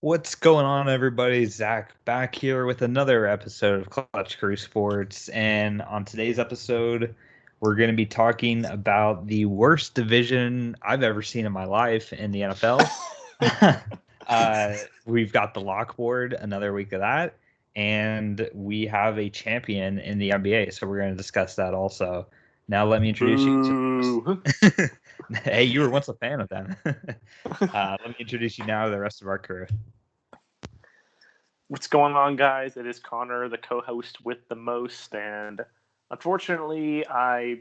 What's going on, everybody? Zach back here with another episode of Clutch Crew Sports. And on today's episode, we're going to be talking about the worst division I've ever seen in my life in the NFL. We've got the lock board, another week of that, and we have a champion in the NBA. So we're going to discuss that also. Now, let me introduce you Boo. to. Hey, you were once a fan of them. Let me introduce you now to the rest of our crew. What's going on, guys? It is Connor, the co-host with the most, and unfortunately, a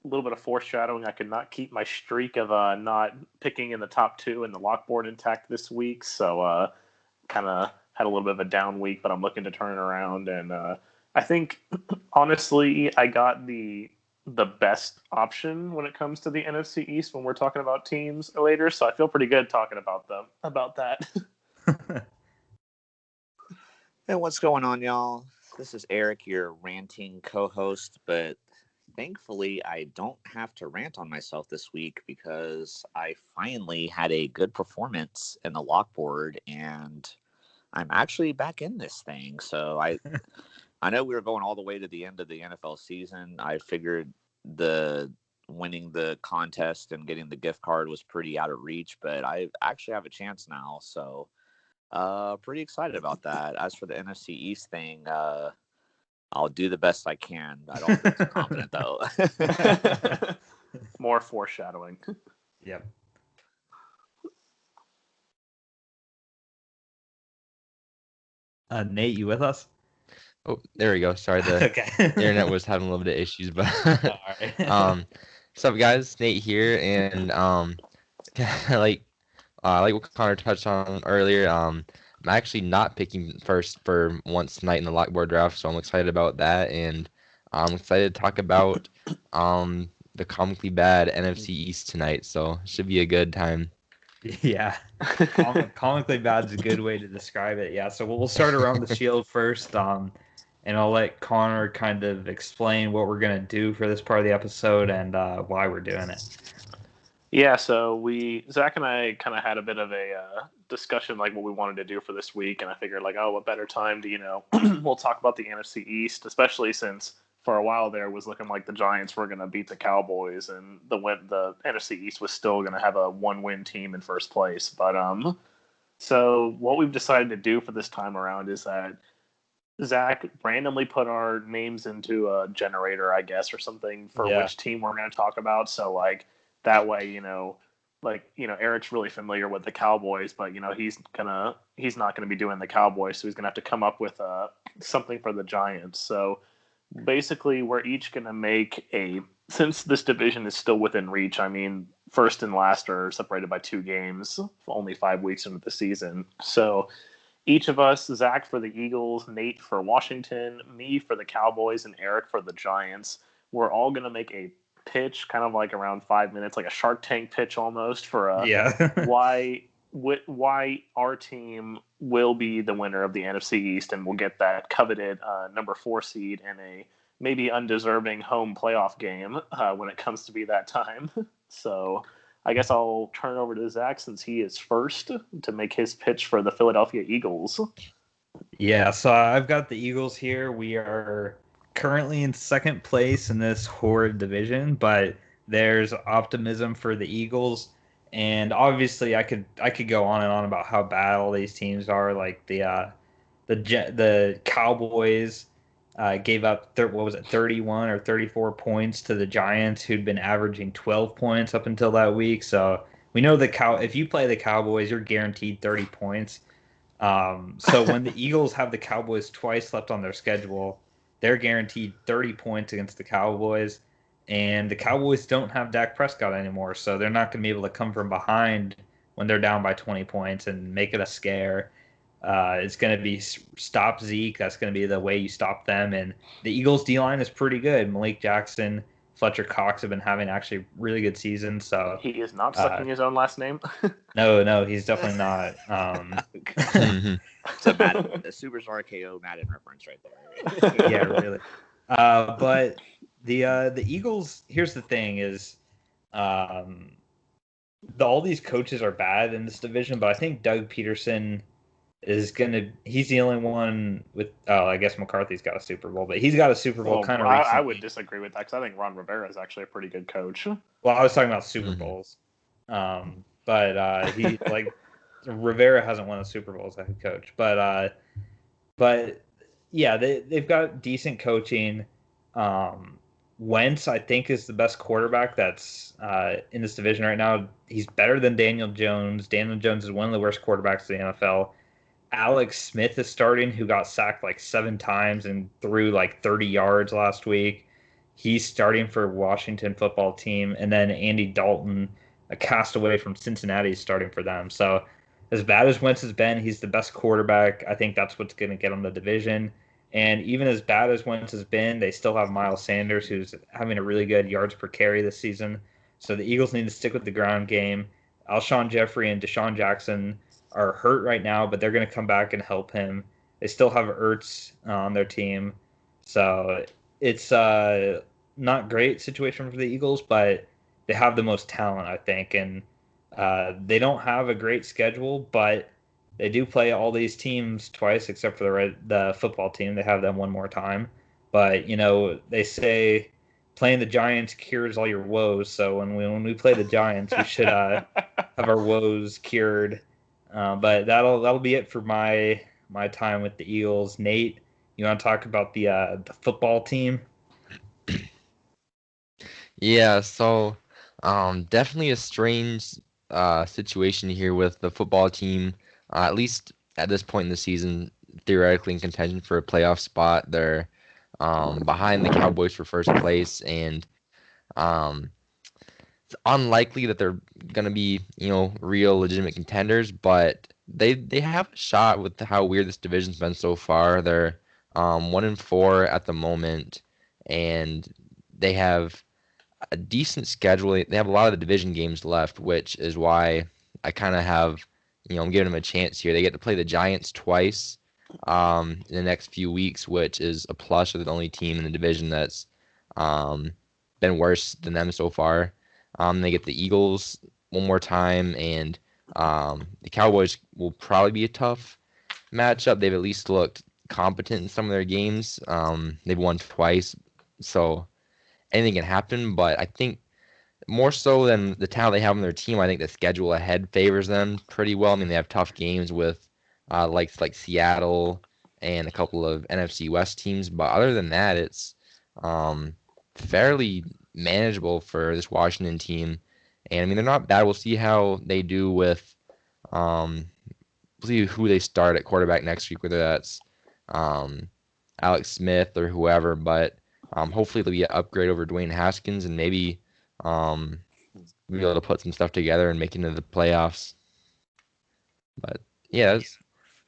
little bit of foreshadowing. I could not keep my streak of not picking in the top two and the lock board intact this week, so kind of had a little bit of a down week, but I'm looking to turn it around, and I think honestly, I got the best option when it comes to the NFC East when we're talking about teams later, so I feel pretty good talking about that. Hey, what's going on, y'all? This is Eric, your ranting co-host, but thankfully I don't have to rant on myself this week because I finally had a good performance in the lock board and I'm actually back in this thing. So I know we were going all the way to the end of the NFL season. I figured the winning the contest and getting the gift card was pretty out of reach, but I actually have a chance now, so pretty excited about that. As for the NFC East thing, I'll do the best I can. I don't feel too confident though. More foreshadowing. Yep. Nate, you with us? Oh, there we go. Sorry, the Okay. internet was having a little bit of issues, but All right. what's up, guys? Nate here, and like like what Connor touched on earlier, I'm actually not picking first for once tonight in the lockboard draft, so I'm excited about that, and I'm excited to talk about the comically bad NFC East tonight, so it should be a good time. Yeah. Comically bad is a good way to describe it. Yeah. So we'll start around the shield first. And I'll let Connor kind of explain what we're gonna do for this part of the episode and why we're doing it. Yeah, so Zach and I kind of had a bit of a discussion like what we wanted to do for this week, and I figured like, oh, what better time to we'll talk about the NFC East, especially since for a while there was looking like the Giants were going to beat the Cowboys, and the NFC East was still going to have a one-win team in first place. But so what we've decided to do for this time around is that Zach randomly put our names into a generator, I guess, or something for Yeah. which team we're going to talk about. So like that way, Eric's really familiar with the Cowboys, but he's not gonna be doing the Cowboys, so he's gonna have to come up with something for the Giants. So basically, we're each gonna make since this division is still within reach. I mean, first and last are separated by 2 games, only 5 weeks into the season. So each of us, Zach for the Eagles, Nate for Washington, me for the Cowboys, and Eric for the Giants, we're all going to make a pitch, kind of like around 5 minutes, like a Shark Tank pitch almost, for Yeah. why our team will be the winner of the NFC East and will get that coveted number 4 seed in a maybe undeserving home playoff game when it comes to be that time. So I guess I'll turn it over to Zach since he is first to make his pitch for the Philadelphia Eagles. Yeah, so I've got the Eagles here. We are currently in second place in this horrid division, but there's optimism for the Eagles. And obviously, I could go on and on about how bad all these teams are. Like the Cowboys gave up what was it, 31 or 34 points to the Giants, who'd been averaging 12 points up until that week. So we know if you play the Cowboys, you're guaranteed 30 points. So when the Eagles have the Cowboys twice left on their schedule, they're guaranteed 30 points against the Cowboys. And the Cowboys don't have Dak Prescott anymore, so they're not going to be able to come from behind when they're down by 20 points and make it a scare. It's going to be stop Zeke. That's going to be the way you stop them. And the Eagles' D line is pretty good. Malik Jackson, Fletcher Cox have been having actually really good seasons. So He is not sucking his own last name. no, he's definitely not. It's a Super RKO Madden reference right there. Yeah, really. But the Eagles. Here's the thing: is all these coaches are bad in this division, but I think Doug Peterson he's the only one with, I guess McCarthy's got a Super Bowl, but he's got a Super Bowl Well, kind of I would recently. disagree with that because I think Ron Rivera is actually a pretty good coach. Well, I was talking about Super Mhm. Bowls. But he like Rivera hasn't won a Super Bowl as a head coach. But yeah, they've got decent coaching. Wentz, I think, is the best quarterback that's in this division right now. He's better than Daniel Jones. Daniel Jones is one of the worst quarterbacks in the NFL. Alex Smith is starting, who got sacked like 7 times and threw like 30 yards last week. He's starting for Washington football team, and then Andy Dalton, a castaway from Cincinnati, is starting for them. So, as bad as Wentz has been, he's the best quarterback. I think that's what's going to get him the division. And even as bad as Wentz has been, they still have Miles Sanders, who's having a really good yards per carry this season. So the Eagles need to stick with the ground game. Alshon Jeffrey and Deshaun Jackson are hurt right now, but they're going to come back and help him. They still have Ertz on their team, so it's not great situation for the Eagles, but they have the most talent, I think, and they don't have a great schedule, but they do play all these teams twice, except for the football team. They have them one more time, but they say playing the Giants cures all your woes. So when we play the Giants, we should have our woes cured. But that'll be it for my time with the Eagles. Nate, you want to talk about the football team? Yeah, so definitely a strange situation here with the football team. At least at this point in the season, theoretically in contention for a playoff spot. They're behind the Cowboys for first place, and um, it's unlikely that they're gonna be, real legitimate contenders, but they have a shot with how weird this division's been so far. They're 1-4 at the moment, and they have a decent schedule. They have a lot of the division games left, which is why I kind of have, I'm giving them a chance here. They get to play the Giants twice in the next few weeks, which is a plus. They're the only team in the division that's um, been worse than them so far. They get the Eagles one more time, and the Cowboys will probably be a tough matchup. They've at least looked competent in some of their games. They've won twice, so anything can happen. But I think more so than the talent they have on their team, I think the schedule ahead favors them pretty well. I mean, they have tough games with like Seattle and a couple of NFC West teams, but other than that, it's um, fairly manageable for this Washington team. And I mean, they're not bad. We'll see how they do with um, we'll see who they start at quarterback next week, whether that's um, Alex Smith or whoever. But hopefully they'll be an upgrade over Dwayne Haskins, and maybe um, we'll be able to put some stuff together and make it into the playoffs. But yeah, that's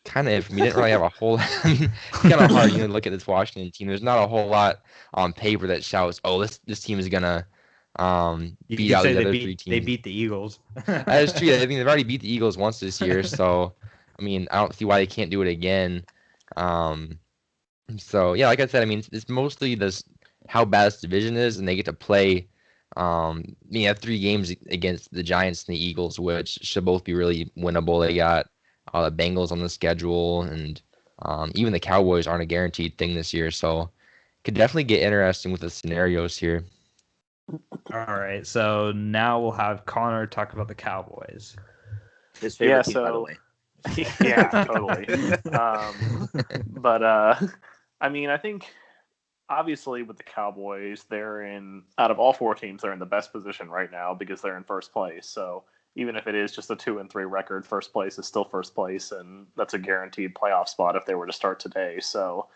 kind of if we didn't really have a whole. I mean, it's kind of hard, to look at this Washington team. There's not a whole lot on paper that shouts, "Oh, this team is gonna You beat could out say these other three they teams." beat the Eagles. That is true. I mean, they've already beat the Eagles once this year, so I mean, I don't see why they can't do it again. Um, so yeah, like I said, I mean, it's mostly this how bad this division is, and they get to play. You have 3 games against the Giants and the Eagles, which should both be really winnable. They got the Bengals on the schedule, and even the Cowboys aren't a guaranteed thing this year, so could definitely get interesting with the scenarios here. All right, so now we'll have Connor talk about the Cowboys. His favorite team, by the so way. yeah, totally. But I mean, I think obviously with the Cowboys, they're in out of all 4 teams, they're in the best position right now because they're in first place. So even if it is just a 2-3 record, first place is still first place, and that's a guaranteed playoff spot if they were to start today. So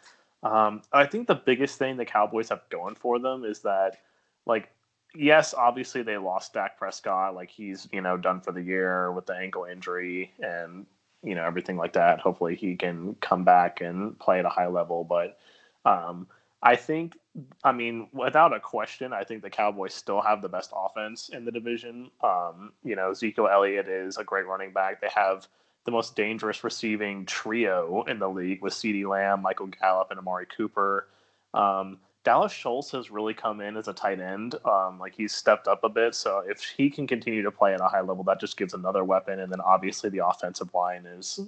I think the biggest thing the Cowboys have going for them is that, like, yes, obviously they lost Dak Prescott. Like, he's, done for the year with the ankle injury and, everything like that. Hopefully he can come back and play at a high level. But I think, I mean, without a question, I think the Cowboys still have the best offense in the division. Ezekiel Elliott is a great running back. They have the most dangerous receiving trio in the league with CeeDee Lamb, Michael Gallup, and Amari Cooper. Dallas Schultz has really come in as a tight end. Like he's stepped up a bit. So if he can continue to play at a high level, that just gives another weapon. And then obviously the offensive line is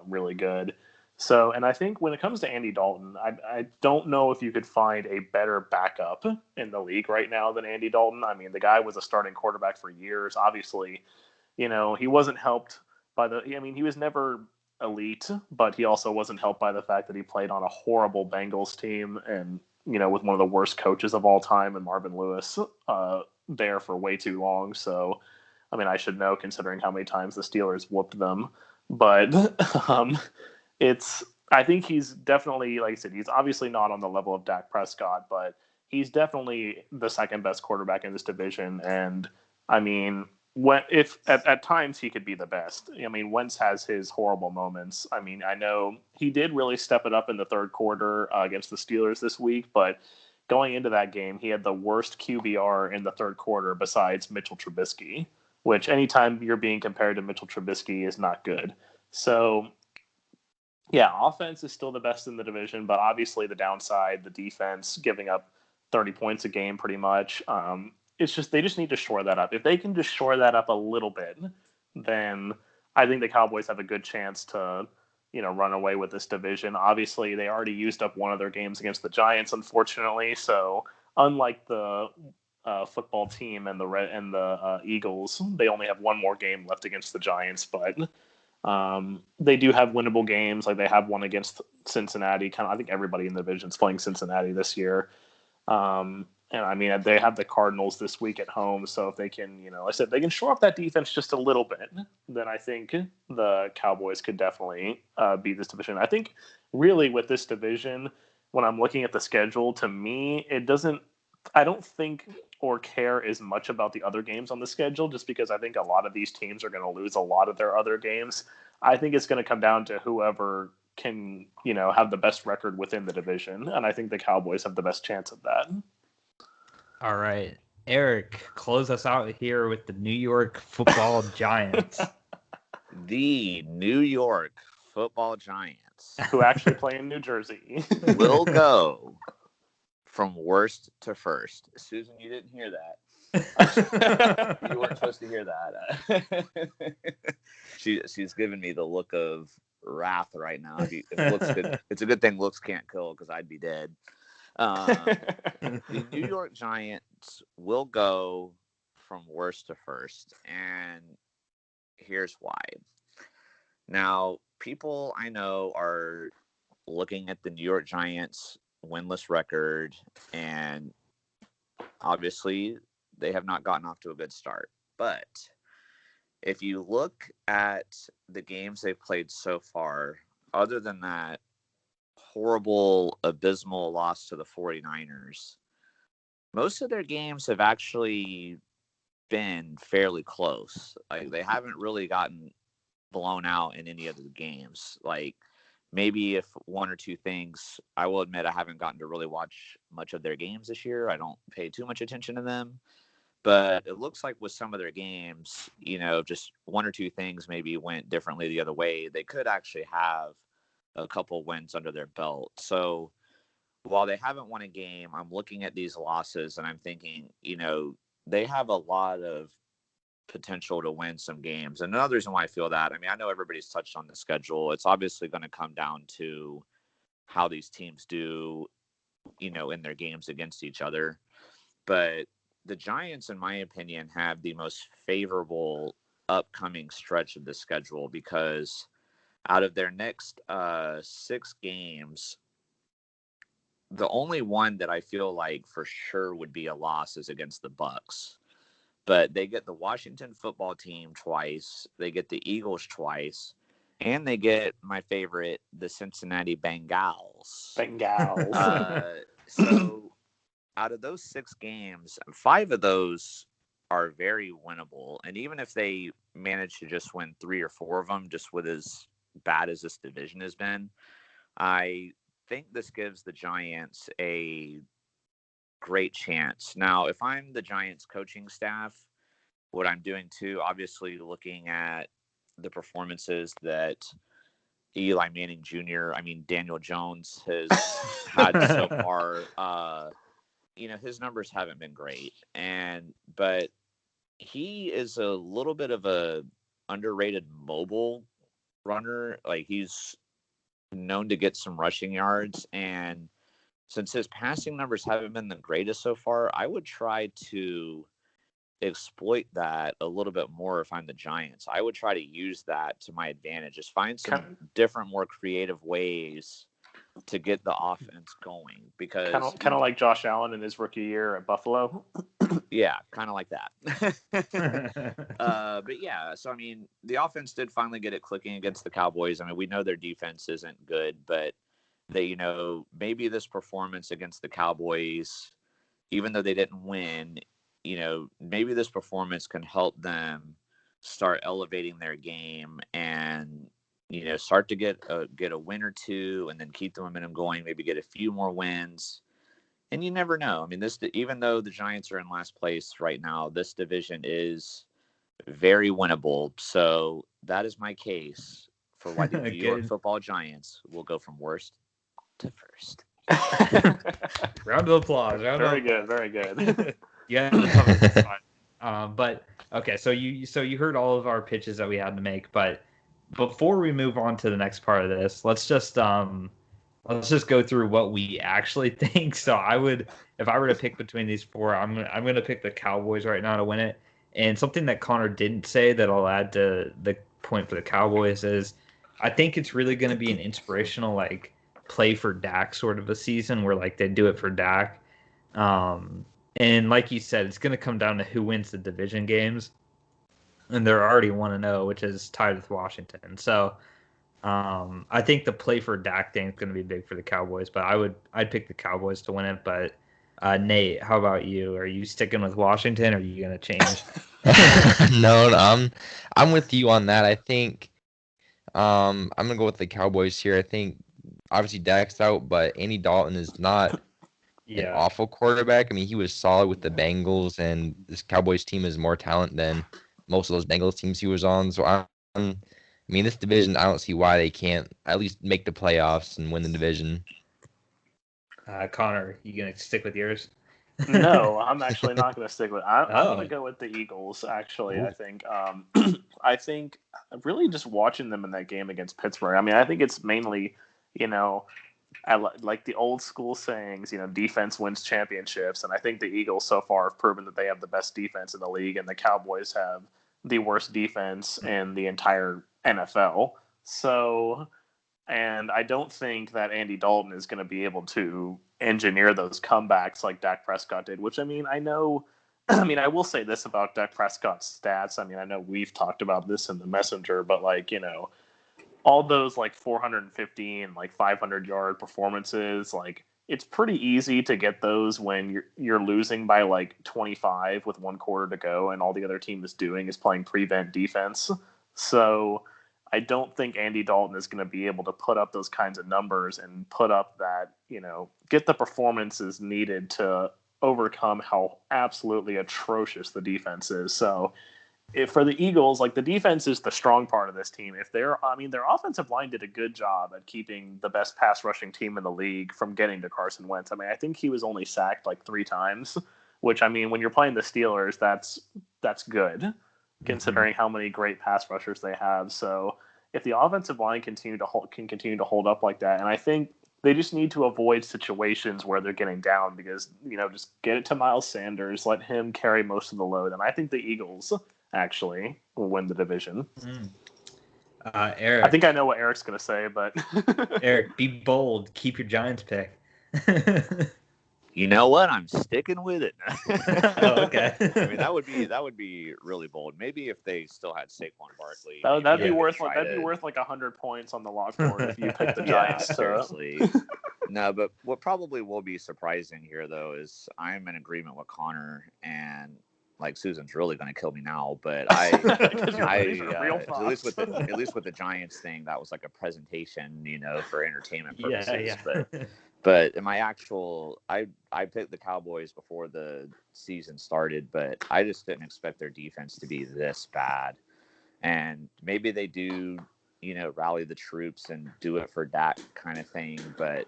really good. So, and I think when it comes to Andy Dalton, I don't know if you could find a better backup in the league right now than Andy Dalton. I mean, the guy was a starting quarterback for years. Obviously, he wasn't helped by he was never elite, but he also wasn't helped by the fact that he played on a horrible Bengals team and, with one of the worst coaches of all time and Marvin Lewis there for way too long. So, I mean, I should know considering how many times the Steelers whooped them. But I think he's definitely, like I said, he's obviously not on the level of Dak Prescott, but he's definitely the second best quarterback in this division. And I mean, if at times he could be the best. I mean, Wentz has his horrible moments. I mean, I know he did really step it up in the third quarter against the Steelers this week, but going into that game, he had the worst QBR in the third quarter besides Mitchell Trubisky, which anytime you're being compared to Mitchell Trubisky is not good. So, yeah, offense is still the best in the division, but obviously the downside, the defense giving up 30 points a game pretty much. It's just they just need to shore that up. If they can just shore that up a little bit, then I think the Cowboys have a good chance to, run away with this division. Obviously, they already used up one of their games against the Giants, unfortunately. So, unlike the football team and the Eagles, they only have one more game left against the Giants, but they do have winnable games. Like they have one against Cincinnati. I think everybody in the division is playing Cincinnati this year. And I mean, they have the Cardinals this week at home. So if they can, I said they can shore up that defense just a little bit, then I think the Cowboys could definitely beat this division. I think really with this division, when I'm looking at the schedule, to me, I don't think or care as much about the other games on the schedule, just because I think a lot of these teams are going to lose a lot of their other games. I think it's going to come down to whoever can, have the best record within the division. And I think the Cowboys have the best chance of that. All right. Eric, close us out here with the New York Football Giants. The New York Football Giants, who actually play in New Jersey, will go from worst to first. Susan, you didn't hear that. You weren't supposed to hear that. She's giving me the look of wrath right now. If looks could, it's a good thing looks can't kill, because I'd be dead. The New York Giants will go from worst to first, and here's why. Now, people I know are looking at the New York Giants winless record, and obviously they have not gotten off to a good start. But if you look at the games they've played so far, other than that horrible, abysmal loss to the 49ers, most of their games have actually been fairly close. Like, they haven't really gotten blown out in any of the games. Like, maybe if one or two things, I will admit I haven't gotten to really watch much of their games this year. I don't pay too much attention to them. But it looks like with some of their games, just one or two things maybe went differently the other way. They could actually have a couple wins under their belt. So while they haven't won a game, I'm looking at these losses and I'm thinking, they have a lot of potential to win some games. And another reason why I feel that, I mean, I know everybody's touched on the schedule. It's obviously going to come down to how these teams do, in their games against each other. But the Giants, in my opinion, have the most favorable upcoming stretch of the schedule, because out of their next 6 games, the only one that I feel like for sure would be a loss is against the Bucs. But they get the Washington football team twice, they get the Eagles twice, and they get my favorite, the Cincinnati Bengals. So out of those 6 games, 5 of those are very winnable. And even if they manage to just win 3 or 4 of them, just with as bad as this division has been, I think this gives the Giants a great chance. Now, if I'm the Giants coaching staff, what I'm doing too, obviously looking at the performances that Eli Manning Jr. I mean, Daniel Jones has had so far. His numbers haven't been great, but he is a little bit of a underrated mobile runner. Like, he's known to get some rushing yards, and since his passing numbers haven't been the greatest so far, I would try to exploit that a little bit more if I'm the Giants. I would try to use that to my advantage. Just find some different, more creative ways to get the offense going, because kind of like Josh Allen in his rookie year at Buffalo. Yeah, kind of like that. But yeah, so I mean, the offense did finally get it clicking against the Cowboys. I mean, we know their defense isn't good, but they, maybe this performance against the Cowboys, even though they didn't win, maybe this performance can help them start elevating their game and, start to get a win or two, and then keep the momentum going, maybe get a few more wins. And you never know. I mean, even though the Giants are in last place right now, this division is very winnable. So that is my case for why the New York Football Giants will go from worst to first. Round of applause. Very good. Yeah. But okay, so you heard all of our pitches that we had to make, but before we move on to the next part of this, let's just go through what we actually think. So if I were to pick between these four, I'm gonna pick the Cowboys right now to win it. And something that Connor didn't say that I'll add to the point for the Cowboys is I think it's really gonna be an inspirational, like, play for Dak sort of a season where, like, they do it for Dak. And like you said, it's gonna come down to who wins the division games. And they're already 1-0, which is tied with Washington. So I think the play for Dak thing is going to be big for the Cowboys, but I'd pick the Cowboys to win it. But Nate, how about you? Are you sticking with Washington, or are you going to change? No, I'm with you on that. I think I'm gonna go with the Cowboys here. I think obviously Dak's out, but Andy Dalton is not an awful quarterback. I mean, he was solid with the Bengals, and this Cowboys team is more talent than most of those Bengals teams he was on. So I mean, this division, I don't see why they can't at least make the playoffs and win the division. Connor, you gonna stick with yours? No, I'm actually not going to stick with. I'm going to go with the Eagles. Actually, Ooh. I think. I think really just watching them in that game against Pittsburgh. I mean, I think it's mainly, I like the old school sayings. Defense wins championships, and I think the Eagles so far have proven that they have the best defense in the league, and the Cowboys have the worst defense in the entire NFL. So, and I don't think that Andy Dalton is going to be able to engineer those comebacks like Dak Prescott did, which, I mean, I know, I will say this about Dak Prescott's stats. I mean, I know we've talked about this in the messenger, but all those 450 and 500-yard performances, it's pretty easy to get those when you're losing by 25 with 1 quarter to go, and all the other team is doing is playing prevent defense. So I don't think Andy Dalton is going to be able to put up those kinds of numbers and put up that, get the performances needed to overcome how absolutely atrocious the defense is. So for the Eagles, the defense is the strong part of this team. Their offensive line did a good job at keeping the best pass rushing team in the league from getting to Carson Wentz. I mean, I think he was only sacked 3 times, which, I mean, when you're playing the Steelers, that's good, considering how many great pass rushers they have. So if the offensive line can continue to hold up like that, and I think they just need to avoid situations where they're getting down, because just get it to Miles Sanders, let him carry most of the load, and I think the Eagles actually will win the division. Eric, I think I know what Eric's going to say, but Eric, be bold. Keep your Giants pick. You know what? I'm sticking with it. Oh, okay. I mean, that would be really bold. Maybe if they still had Saquon Barkley. That'd be worth 100 points on the lock board if you pick the Giants. Seriously. No, but what probably will be surprising here, though, is I'm in agreement with Connor, and Susan's really going to kill me now, but at least with the Giants thing, that was a presentation, for entertainment purposes. Yeah. But in my actual, I picked the Cowboys before the season started, but I just didn't expect their defense to be this bad. And maybe they do, rally the troops and do it for Dak kind of thing. But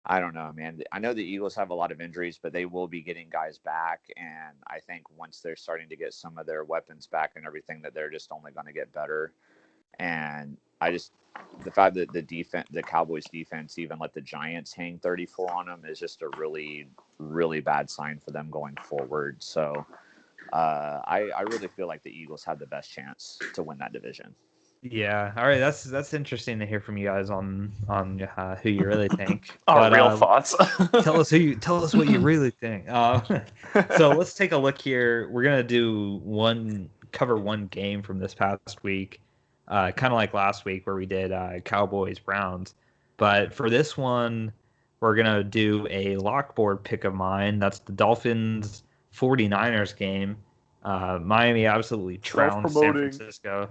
I don't know, man. I know the Eagles have a lot of injuries, but they will be getting guys back. And I think once they're starting to get some of their weapons back and everything, that they're just only going to get better. And the fact that the Cowboys defense even let the Giants hang 34 on them is just a really, really bad sign for them going forward. So I really feel like the Eagles had the best chance to win that division. Yeah. All right. That's interesting to hear from you guys on who you really think. Our real thoughts. tell us what you really think. So let's take a look here. We're gonna cover one game from this past week, kind of like last week where we did Cowboys Browns. But for this one, we're gonna do a lockboard pick of mine. That's the Dolphins 49ers game. Miami absolutely trounced San Francisco.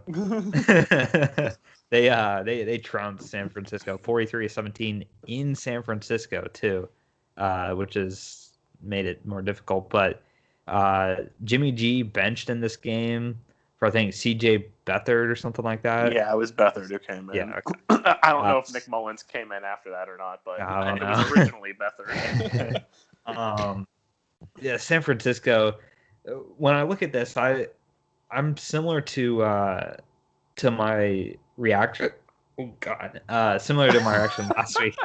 They trounced San Francisco 43-17 in San Francisco too, which has made it more difficult. But Jimmy G benched in this game for I think CJ Beathard or something like that. Yeah, it was Beathard who came in. Yeah, I don't know if Nick Mullins came in after that or not, but it was originally Beathard. Yeah, San Francisco. When I look at this, I'm similar to my reaction. Oh God, similar to my reaction last week.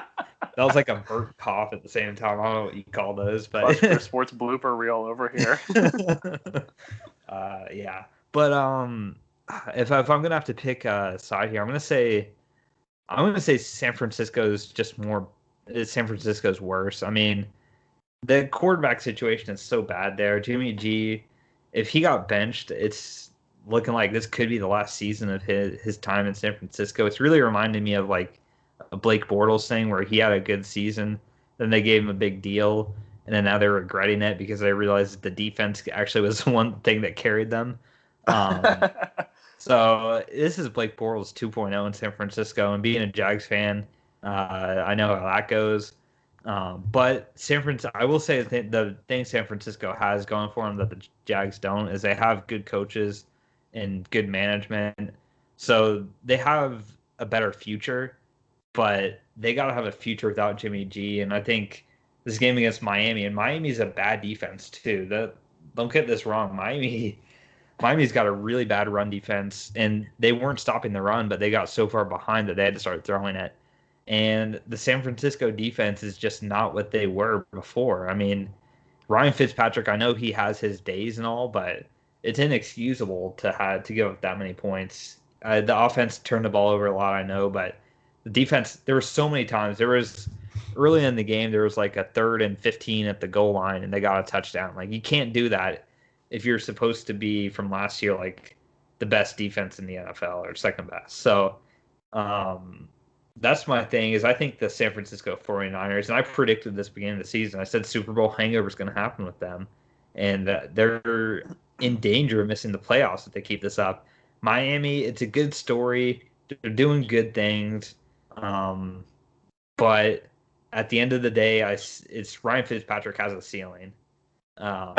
That was like a burp cough at the same time. I don't know what you call those, but sports blooper reel over here. Yeah, but if I'm gonna have to pick a side here, I'm gonna say San Francisco's San Francisco's worse. I mean, the quarterback situation is so bad there. Jimmy G, if he got benched, it's looking like this could be the last season of his time in San Francisco. It's really reminding me of like a Blake Bortles thing where he had a good season, then they gave him a big deal, and then now they're regretting it because they realized that the defense actually was one thing that carried them. So this is Blake Bortles 2.0 in San Francisco, and being a Jags fan, I know how that goes. But I will say the thing San Francisco has going for them that the Jags don't is they have good coaches and good management. So they have a better future, but they got to have a future without Jimmy G. And I think this game against Miami, and Miami's a bad defense too. Don't get this wrong. Miami's got a really bad run defense, and they weren't stopping the run, but they got so far behind that they had to start throwing it. And the San Francisco defense is just not what they were before. I mean, Ryan Fitzpatrick, I know he has his days and all, but it's inexcusable to give up that many points. The offense turned the ball over a lot, I know, but the defense, there were so many times. There was early in the game, there was like a 3rd and 15 at the goal line, and they got a touchdown. Like, you can't do that if you're supposed to be from last year like the best defense in the NFL or second best. So, that's my thing is I think the San Francisco 49ers, and I predicted this beginning of the season. I said Super Bowl hangover is going to happen with them, and they're in danger of missing the playoffs if they keep this up. Miami, it's a good story. They're doing good things, but at the end of the day, it's Ryan Fitzpatrick has a ceiling, and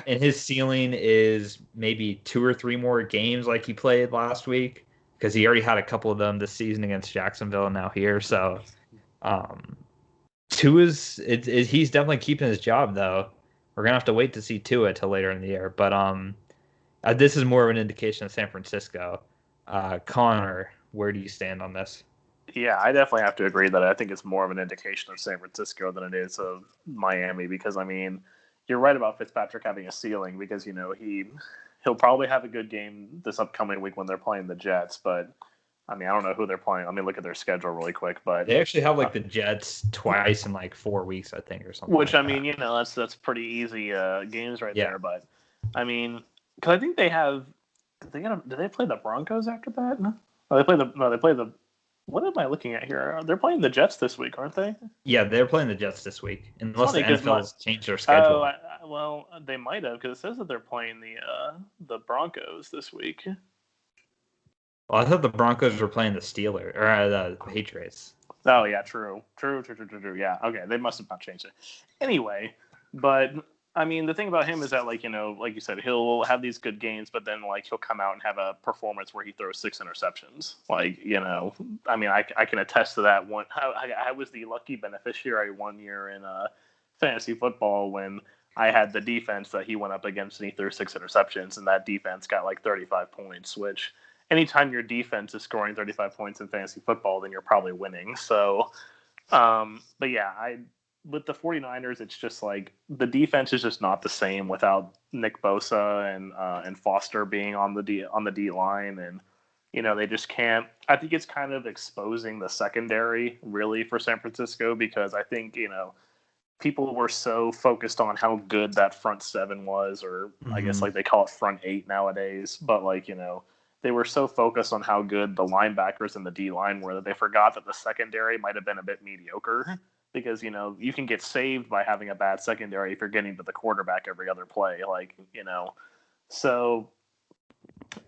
his ceiling is maybe 2 or 3 more games like he played last week, because he already had a couple of them this season against Jacksonville and now here. So, he's definitely keeping his job though. We're gonna have to wait to see Tua till later in the year. But this is more of an indication of San Francisco. Connor, where do you stand on this? Yeah, I definitely have to agree that I think it's more of an indication of San Francisco than it is of Miami, because I mean, you're right about Fitzpatrick having a ceiling, because he'll probably have a good game this upcoming week when they're playing the Jets, but I mean, I don't know who they're playing. Let me look at their schedule really quick. But they actually have like the Jets twice in like 4 weeks, I think, or something. Which like I mean, that. That's pretty easy games right there. But I mean, because I think they have. Do they play the Broncos after that? No, they play the. What am I looking at here? They're playing the Jets this week, aren't they? Yeah, they're playing the Jets this week, unless the NFL's changed their schedule. Well, they might have, because it says that they're playing the Broncos this week. Well, I thought the Broncos were playing the Steelers or the Patriots. Oh yeah, true. Yeah, okay, they must have not changed it. Anyway, but I mean, the thing about him is that, like, like you said, he'll have these good games, but then, like, he'll come out and have a performance where he throws 6 interceptions. Like, I mean, I can attest to that. I was the lucky beneficiary one year in fantasy football when I had the defense that he went up against and he threw 6 interceptions, and that defense got like 35 points, which anytime your defense is scoring 35 points in fantasy football, then you're probably winning. So, but yeah, with the 49ers, it's just like the defense is just not the same without Nick Bosa and Foster being on the D line, and they just can't. I think it's kind of exposing the secondary really for San Francisco, because I think people were so focused on how good that front 7 was, or I guess like they call it front 8 nowadays, but like they were so focused on how good the linebackers and the D line were that they forgot that the secondary might have been a bit mediocre. Because you can get saved by having a bad secondary if you're getting to the quarterback every other play, So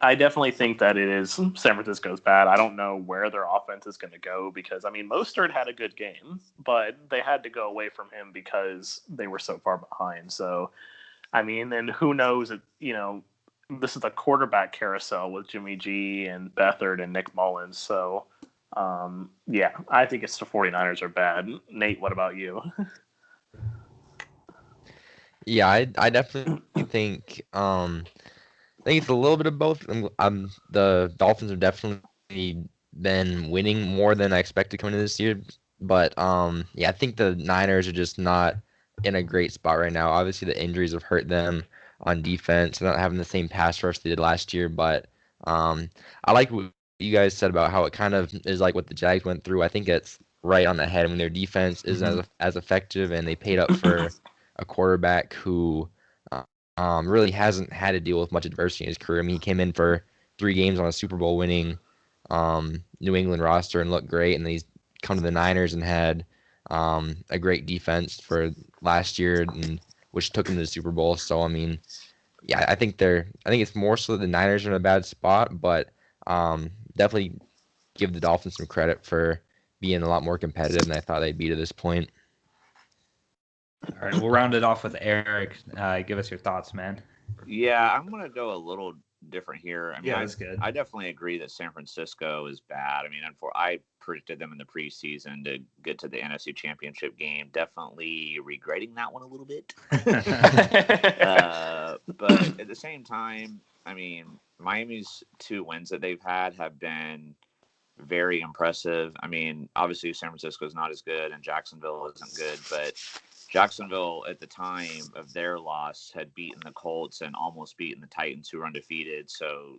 I definitely think that it is San Francisco's bad. I don't know where their offense is going to go, because I mean Mostert had a good game, but they had to go away from him because they were so far behind. So I mean, and who knows? This is a quarterback carousel with Jimmy G and Beathard and Nick Mullins. So. Yeah, I think it's the 49ers are bad. Nate, what about you? Yeah, I definitely think it's a little bit of both. The Dolphins have definitely been winning more than I expected coming into this year, but yeah, I think the Niners are just not in a great spot right now. Obviously, the injuries have hurt them on defense, not having the same pass rush they did last year, but I like what you guys said about how it kind of is like what the Jags went through. I think it's right on the head. I mean, their defense isn't as effective, and they paid up for a quarterback who really hasn't had to deal with much adversity in his career. I mean, he came in for 3 games on a Super Bowl winning New England roster and looked great, and then he's come to the Niners and had a great defense for last year, and which took him to the Super Bowl. So I mean, yeah, I think it's more so that the Niners are in a bad spot, but definitely give the Dolphins some credit for being a lot more competitive than I thought they'd be to this point. All right, we'll round it off with Eric. Give us your thoughts, man. Yeah, I'm going to go a little different here. I mean, yeah, that's good. I definitely agree that San Francisco is bad. I mean, I predicted them in the preseason to get to the NFC Championship game. Definitely regretting that one a little bit. But at the same time, I mean, Miami's 2 wins that they've had have been very impressive. I mean, obviously San Francisco is not as good and Jacksonville isn't good, but Jacksonville at the time of their loss had beaten the Colts and almost beaten the Titans, who were undefeated. So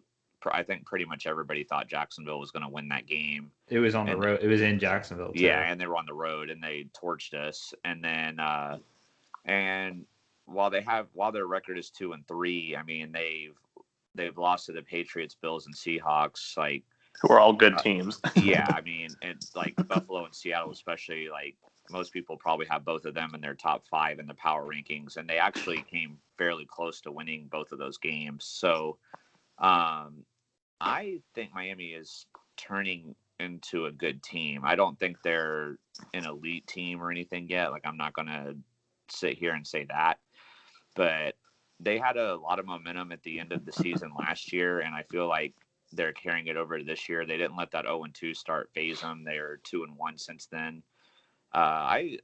I think pretty much everybody thought Jacksonville was going to win that game. It was on the road. It was in Jacksonville too. Yeah, and they were on the road and they torched us. And then and while their record is 2-3, I mean they've lost to the Patriots, Bills, and Seahawks, like, who are all good teams. Yeah, I mean, and like Buffalo and Seattle especially, like most people probably have both of them in their top 5 in the power rankings, and they actually came fairly close to winning both of those games. So I think Miami is turning into a good team. I don't think they're an elite team or anything yet. Like, I'm not going to sit here and say that, but they had a lot of momentum at the end of the season last year, and I feel like they're carrying it over to this year. They didn't let that 0-2 start phase them. They're 2-1 since then. I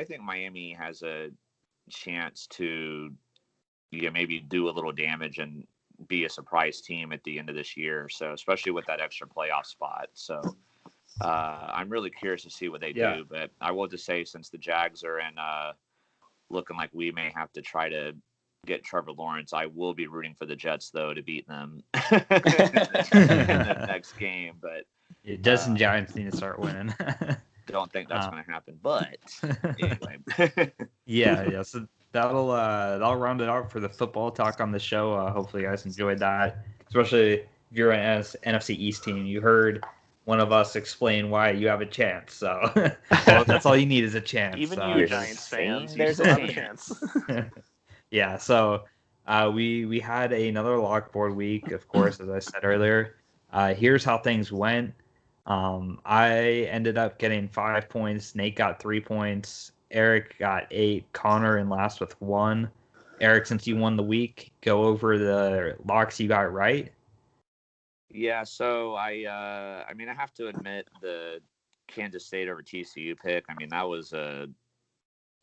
think Miami has a chance to maybe do a little damage and be a surprise team at the end of this year. So especially with that extra playoff spot. So I'm really curious to see what they do. But I will just say, since the Jags are in looking like we may have to try to get Trevor Lawrence, I will be rooting for the Jets though to beat them in the next game. But Jets and Giants need to start winning. Don't think that's going to happen, but anyway. yeah. So that'll round it out for the football talk on the show. Hopefully, you guys enjoyed that, especially if you're an NFC East team. You heard one of us explain why you have a chance. So that's all you need is a chance. Even you Giants fans, there's a chance. Yeah. So we had another lockboard week, of course, as I said earlier. Here's how things went. I ended up getting 5 points. Nate got 3 points. Eric got 8. Connor in last with 1. Eric, since you won the week, go over the locks you got right. Yeah, so I mean, I have to admit the Kansas State over TCU pick. I mean, that was a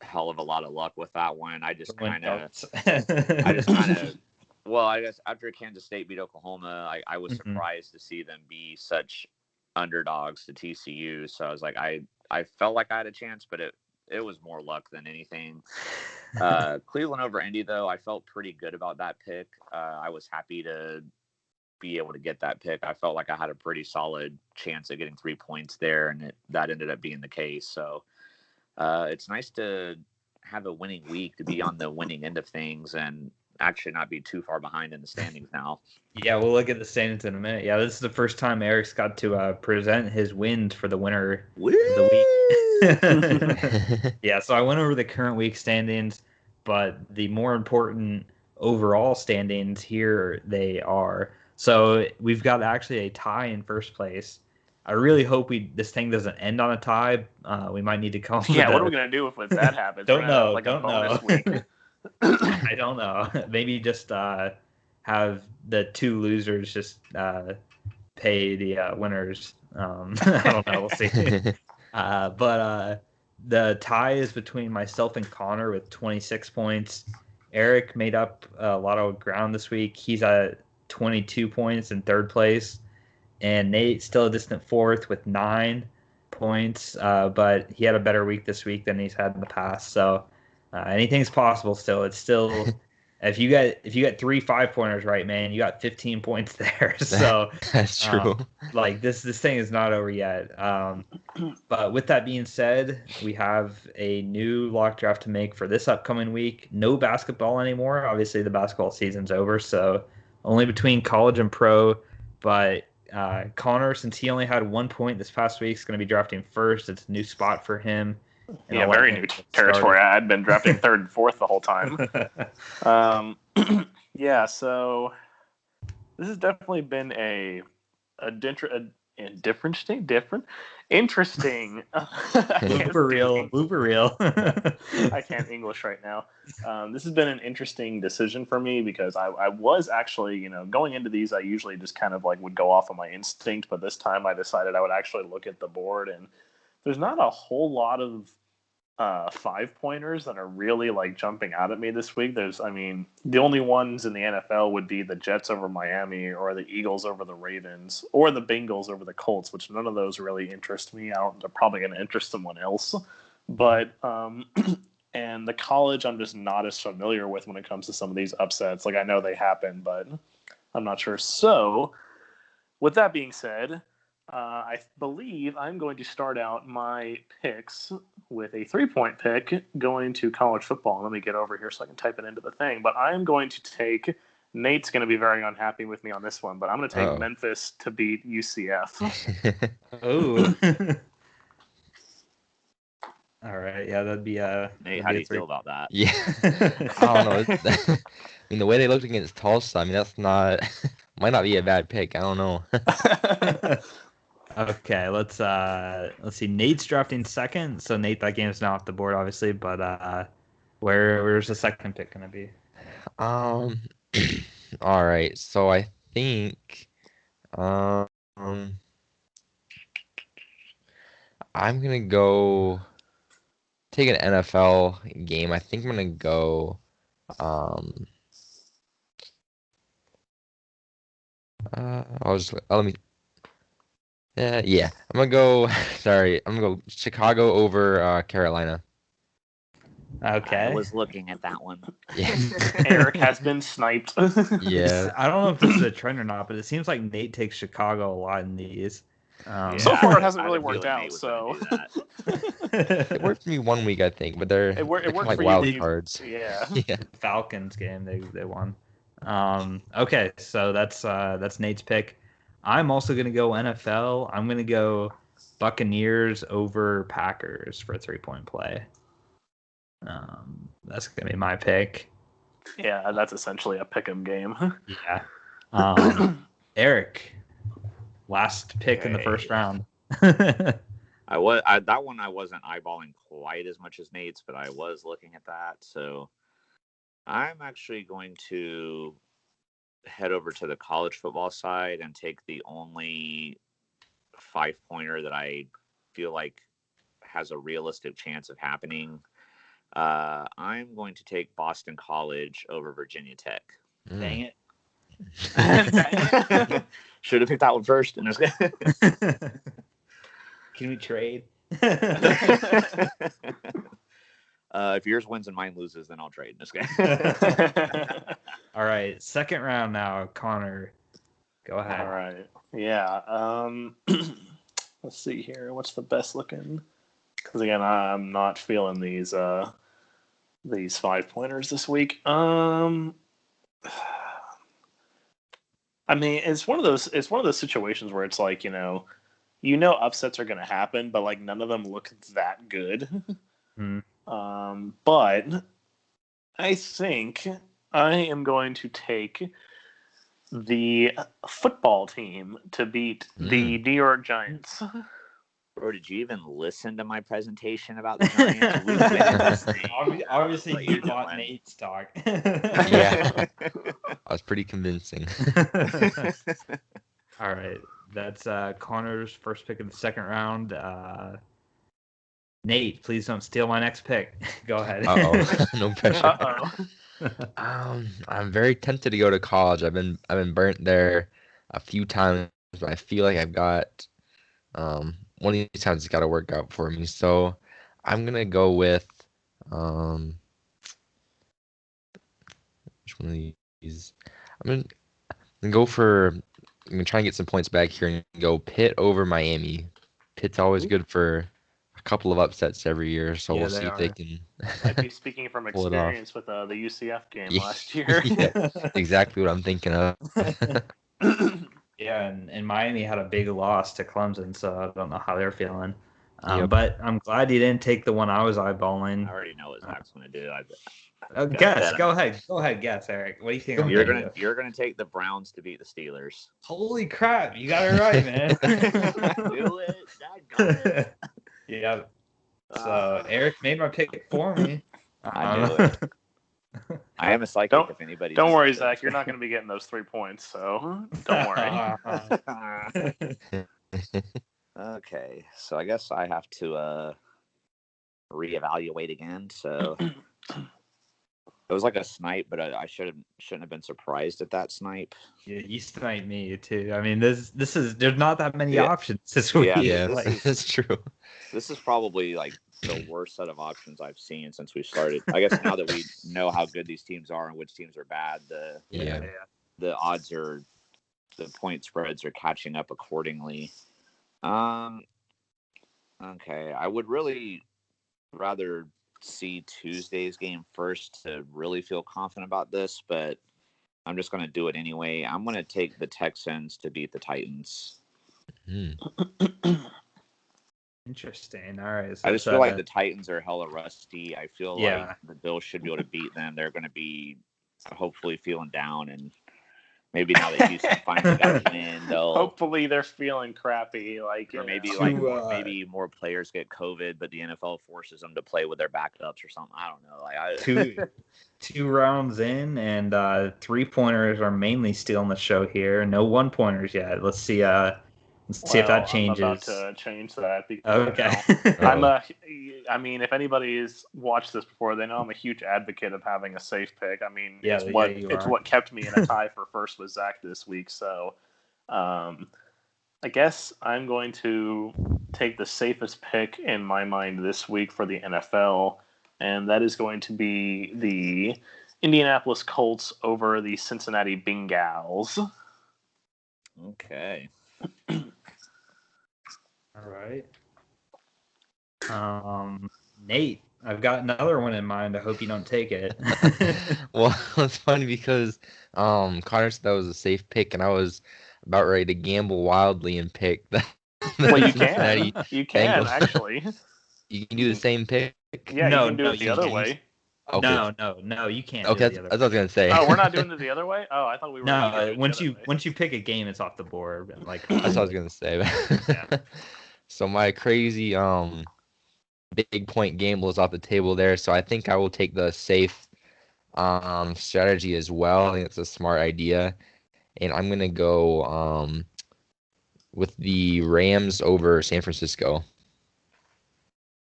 hell of a lot of luck with that one. I just kind of, well, I guess after Kansas State beat Oklahoma, I was surprised to see them be such underdogs to TCU. So I was like, I felt like I had a chance, but it was more luck than anything. Cleveland over Indy, though, I felt pretty good about that pick. I was happy to be able to get that pick. I felt like I had a pretty solid chance at getting 3 points there, and that ended up being the case. So it's nice to have a winning week, to be on the winning end of things and actually not be too far behind in the standings now. Yeah, we'll look at the standings in a minute. Yeah, this is the first time Eric's got to present his wins for the winner of the week. Yeah, so I went over the current week standings, but the more important overall standings, here they are. So we've got actually a tie in first place. I really hope this thing doesn't end on a tie. We might need to come. Yeah, what are we gonna do if that happens? Don't know. Like don't a bonus know. Week. I don't know. Maybe just have the two losers just pay the winners. I don't know. We'll see. But the tie is between myself and Connor with 26 points. Eric made up a lot of ground this week. He's at 22 points in third place. And Nate still a distant fourth with 9 points. But he had a better week this week than he's had in the past. So anything's possible still. It's still if you get 3 5-pointers right, man, you got 15 points there. So that's true. Like this thing is not over yet. But with that being said, we have a new lock draft to make for this upcoming week. No basketball anymore. Obviously, the basketball season's over, so only between college and pro. But Connor, since he only had 1 point this past week, is going to be drafting first. It's a new spot for him. Yeah, very new territory. I'd been drafting third and fourth the whole time. Yeah, so this has definitely been interesting. Blooper reel. I can't English right now. This has been an interesting decision for me because I was actually, going into these, I usually just kind of like would go off of my instinct, but this time I decided I would actually look at the board, and there's not a whole lot of 5-pointers that are really like jumping out at me this week. The only ones in the NFL would be the Jets over Miami, or the Eagles over the Ravens, or the Bengals over the Colts, which none of those really interest me. They're probably going to interest someone else. But and the college, I'm just not as familiar with when it comes to some of these upsets. Like, I know they happen, but I'm not sure. So with that being said, I believe I'm going to start out my picks with a 3-point pick going to college football. Let me get over here so I can type it into the thing. But I'm going to take – Nate's going to be very unhappy with me on this one, but I'm going to take Memphis to beat UCF. Oh. All right. Yeah, that'd be Nate, how do you feel about that? Yeah. I don't know. I mean, the way they looked against Tulsa, I mean, that's not – might not be a bad pick. I don't know. Okay, let's see. Nate's drafting second, so Nate, that game's now off the board, obviously. But where's the second pick gonna be? All right. So I think I'm gonna go take an NFL game. I think I'm gonna go. Let me. Yeah. I'm gonna go. Sorry, I'm gonna go Chicago over Carolina. Okay. I was looking at that one. Yeah. Eric has been sniped. Yeah. I don't know if this is a trend or not, but it seems like Nate takes Chicago a lot in these. So far, it hasn't really worked out. So it worked for me 1 week, I think, but it worked like for wild you. cards. Yeah. Falcons game, they won. Okay, so that's Nate's pick. I'm also gonna go NFL. I'm gonna go Buccaneers over Packers for a 3-point play. That's gonna be my pick. Yeah, that's essentially a pick'em game. Yeah. Eric, last pick in the first round. That one I wasn't eyeballing quite as much as Nate's, but I was looking at that. So I'm actually going to head over to the college football side and take the only 5-pointer that I feel like has a realistic chance of happening. I'm going to take Boston College over Virginia Tech. Dang it. Should have picked that one first. Can we trade? If yours wins and mine loses, then I'll trade. All right, second round now, Connor. Go ahead. All right. Yeah. Let's see here. What's the best looking? Because again, I'm not feeling these 5-pointers this week. I mean, it's one of those situations where it's like, upsets are going to happen, but like none of them look that good. But I think I am going to take the football team to beat the New York Giants. Bro, did you even listen to my presentation about the Giants? We've been in this thing. Obviously, you bought Nate's talk. Yeah. I was pretty convincing. All right. That's Connor's first pick of the second round. Nate, please don't steal my next pick. Go ahead. Uh-oh. No pressure. I'm very tempted to go to college. I've been burnt there a few times, but I feel like I've got one of these times it's got to work out for me. So I'm gonna go with which one of these? I'm gonna try and get some points back here and go Pitt over Miami. Pitt's always good for a couple of upsets every year, so we'll see if they can. Might be speaking from experience with the UCF game last year. Yeah, exactly what I'm thinking of. Yeah, and Miami had a big loss to Clemson, so I don't know how they're feeling. Yep. But I'm glad you didn't take the one I was eyeballing. I already know what Zach's going to do. Guess. Go ahead. Guess, Eric. What do you think? You're gonna take the Browns to beat the Steelers. Holy crap! You got it right, man. Do it. I got it. Yeah. So Eric made my pick for me. I knew it. I am a psychic. If anybody. Don't worry, Zach. You're not going to be getting those 3 points, so don't worry. Okay, so I guess I have to reevaluate again. So it was like a snipe, but I shouldn't have been surprised at that snipe. Yeah, you sniped me too. I mean, this is there's not that many options this week. Yeah, that's true. This is probably like the worst set of options I've seen since we started. I guess now that we know how good these teams are and which teams are bad, the odds are, the point spreads are catching up accordingly. Okay, I would really rather see Tuesday's game first to really feel confident about this, but I'm just going to do it anyway. I'm going to take the Texans to beat the Titans. Interesting. All right. So I just feel like the Titans are hella rusty. I feel like the Bills should be able to beat them. They're going to be hopefully feeling down, and maybe now that Houston finally got a win, they'll hopefully they're feeling crappy. Or maybe more players get COVID, but the NFL forces them to play with their backups or something. I don't know. Two rounds in, and 3-pointers are mainly stealing the show here. No 1-pointers yet. Let's see. See if that changes. I'm about to change that. Okay. I mean, if anybody's watched this before, they know I'm a huge advocate of having a safe pick. I mean, it's what kept me in a tie for first with Zach this week. So, I guess I'm going to take the safest pick in my mind this week for the NFL, and that is going to be the Indianapolis Colts over the Cincinnati Bengals. Okay. All right. Nate, I've got another one in mind. I hope you don't take it. Well, it's funny because Connor said that was a safe pick, and I was about ready to gamble wildly and pick the well, you can. You can, actually. You can do the same pick? Yeah, you can do it the other way. Okay. No, you can't. Okay, that's what I was gonna say. Oh, we're not doing it the other way. Oh, I thought we were. No, once you pick a game, it's off the board. Like that's what I was gonna say. Yeah. So my crazy big point gamble is off the table there. So I think I will take the safe strategy as well. I think it's a smart idea. And I'm going to go with the Rams over San Francisco.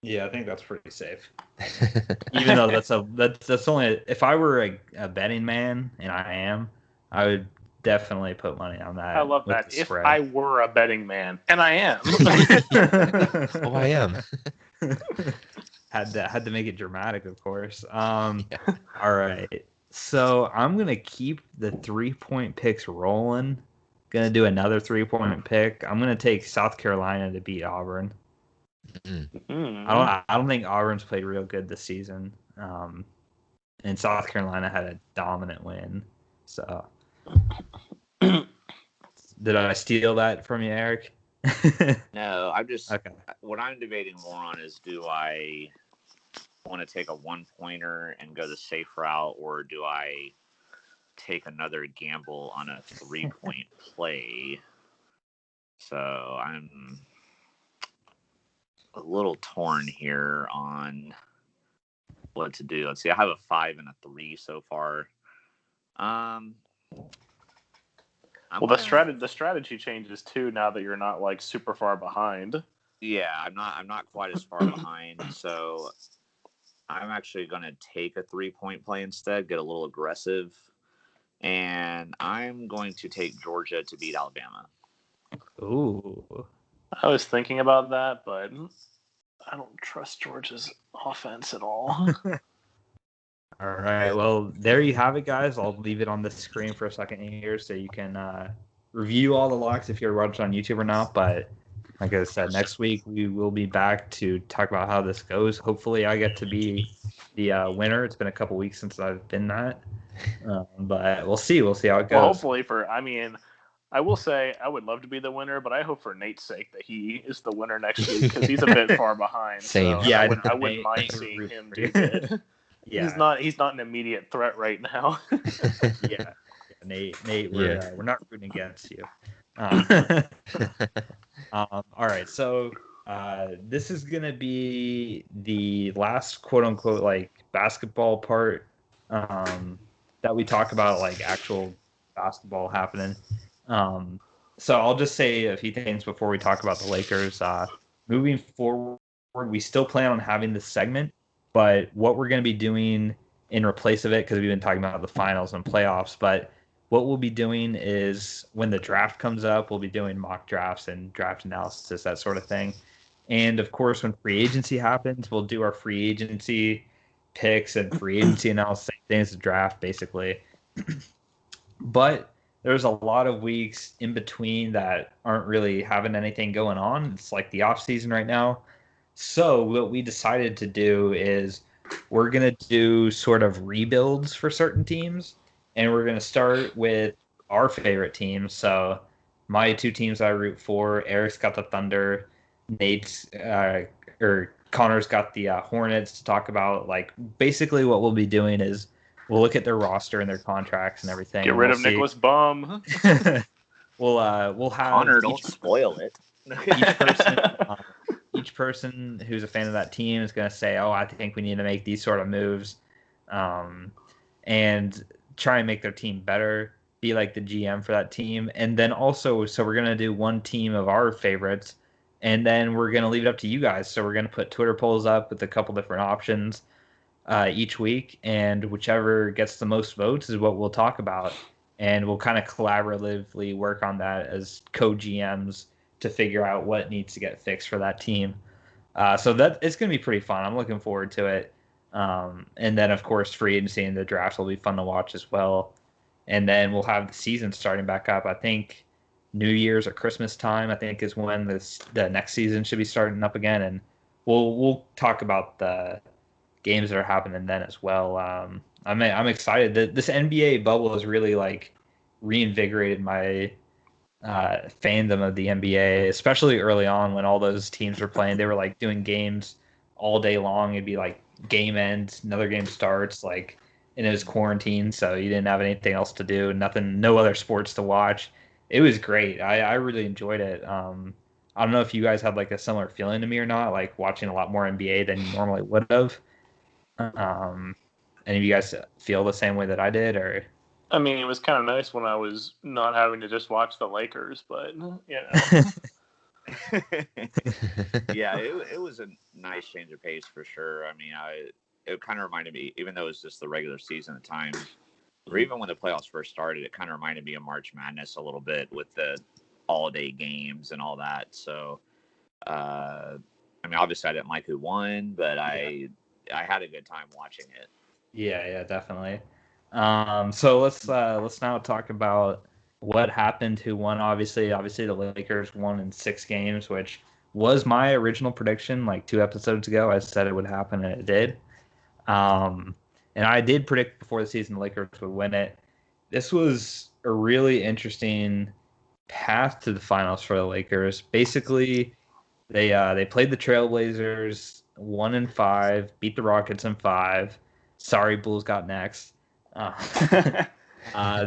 Yeah, I think that's pretty safe. Even though that's only if I were a betting man, and I am, I would definitely put money on that. I love with that. the If spread. I were a betting man, and I am. Oh, I am. had to make it dramatic, of course. Yeah. All right. So I'm gonna keep the 3-point picks rolling. Gonna do another 3-point pick. I'm gonna take South Carolina to beat Auburn. I don't think Auburn's played real good this season. And South Carolina had a dominant win. So did I steal that from you, Eric? No, I'm just Okay. What I'm debating more on is, do I want to take a 1-pointer and go the safe route, or do I take another gamble on a 3-point play? So I'm a little torn here on what to do. Let's see. I have a 5 and a 3 so far. Well, the strategy changes too now that you're not like super far behind. Yeah, I'm not quite as far behind. So I'm actually going to take a 3-point play instead, get a little aggressive, and I'm going to take Georgia to beat Alabama. Ooh. I was thinking about that, but I don't trust Georgia's offense at all. All right. Well, there you have it, guys. I'll leave it on the screen for a second here so you can review all the locks if you're watching on YouTube or not. But like I said, next week we will be back to talk about how this goes. Hopefully, I get to be the winner. It's been a couple weeks since I've been that, but we'll see. We'll see how it goes. Well, hopefully I will say I would love to be the winner, but I hope for Nate's sake that he is the winner next week because he's a bit far behind. Same. So Yeah, I wouldn't mind seeing him do good. Yeah, He's not an immediate threat right now. yeah. Nate, we're not rooting against you. All right, so this is gonna be the last quote unquote like basketball part that we talk about, like actual basketball happening. So I'll just say a few things before we talk about the Lakers. Moving forward, we still plan on having this segment, but what we're going to be doing in replace of it, because we've been talking about the finals and playoffs, but what we'll be doing is when the draft comes up, we'll be doing mock drafts and draft analysis, that sort of thing. And of course, when free agency happens, we'll do our free agency picks and free agency analysis, same as the draft, basically. But there's a lot of weeks in between that aren't really having anything going on. It's like the off season right now. So what we decided to do is we're going to do sort of rebuilds for certain teams, and we're going to start with our favorite teams. So my 2 teams I root for, Eric's got the Thunder, Nate's or Connor's got the Hornets. To talk about, like, basically what we'll be doing is we'll look at their roster and their contracts and everything. Get rid of Nicholas Bum. We'll have Connor, don't spoil it. each person who's a fan of that team is going to say, "Oh, I think we need to make these sort of moves," and try and make their team better. Be like the GM for that team, and then also, so we're going to do one team of our favorites, and then we're going to leave it up to you guys. So we're going to put Twitter polls up with a couple different options each week, and whichever gets the most votes is what we'll talk about, and we'll kind of collaboratively work on that as co-GMs to figure out what needs to get fixed for that team. So that it's going to be pretty fun. I'm looking forward to it. And then, of course, free agency and the draft will be fun to watch as well. And then we'll have the season starting back up. I think New Year's or Christmas time, I think, is when the next season should be starting up again. And we'll talk about the games that are happening then as well. I'm excited. This NBA bubble has really like reinvigorated my fandom of the NBA, especially early on when all those teams were playing. They were like doing games all day long. It'd be like game ends, another game starts, like, and it was quarantine, so you didn't have anything else to do, no other sports to watch. It was great. I really enjoyed it. I don't know if you guys had like a similar feeling to me or not, like watching a lot more NBA than you normally would have. any of you guys feel the same way that I did, or? I mean, it was kind of nice when I was not having to just watch the Lakers, but Yeah, it was a nice change of pace for sure. I mean, it kind of reminded me, even though it was just the regular season at times, or even when the playoffs first started, it kind of reminded me of March Madness a little bit with the all-day games and all that. So, I mean, obviously I didn't like who won, but I had a good time watching it. Yeah, definitely. So let's now talk about what happened, who won. Obviously, the Lakers won in 6 games, which was my original prediction. Like 2 episodes ago, I said it would happen, and it did. And I did predict before the season the Lakers would win it. This was a really interesting path to the finals for the Lakers. Basically, they played the Trailblazers 1-5, beat the Rockets in 5. Sorry, Bulls got next.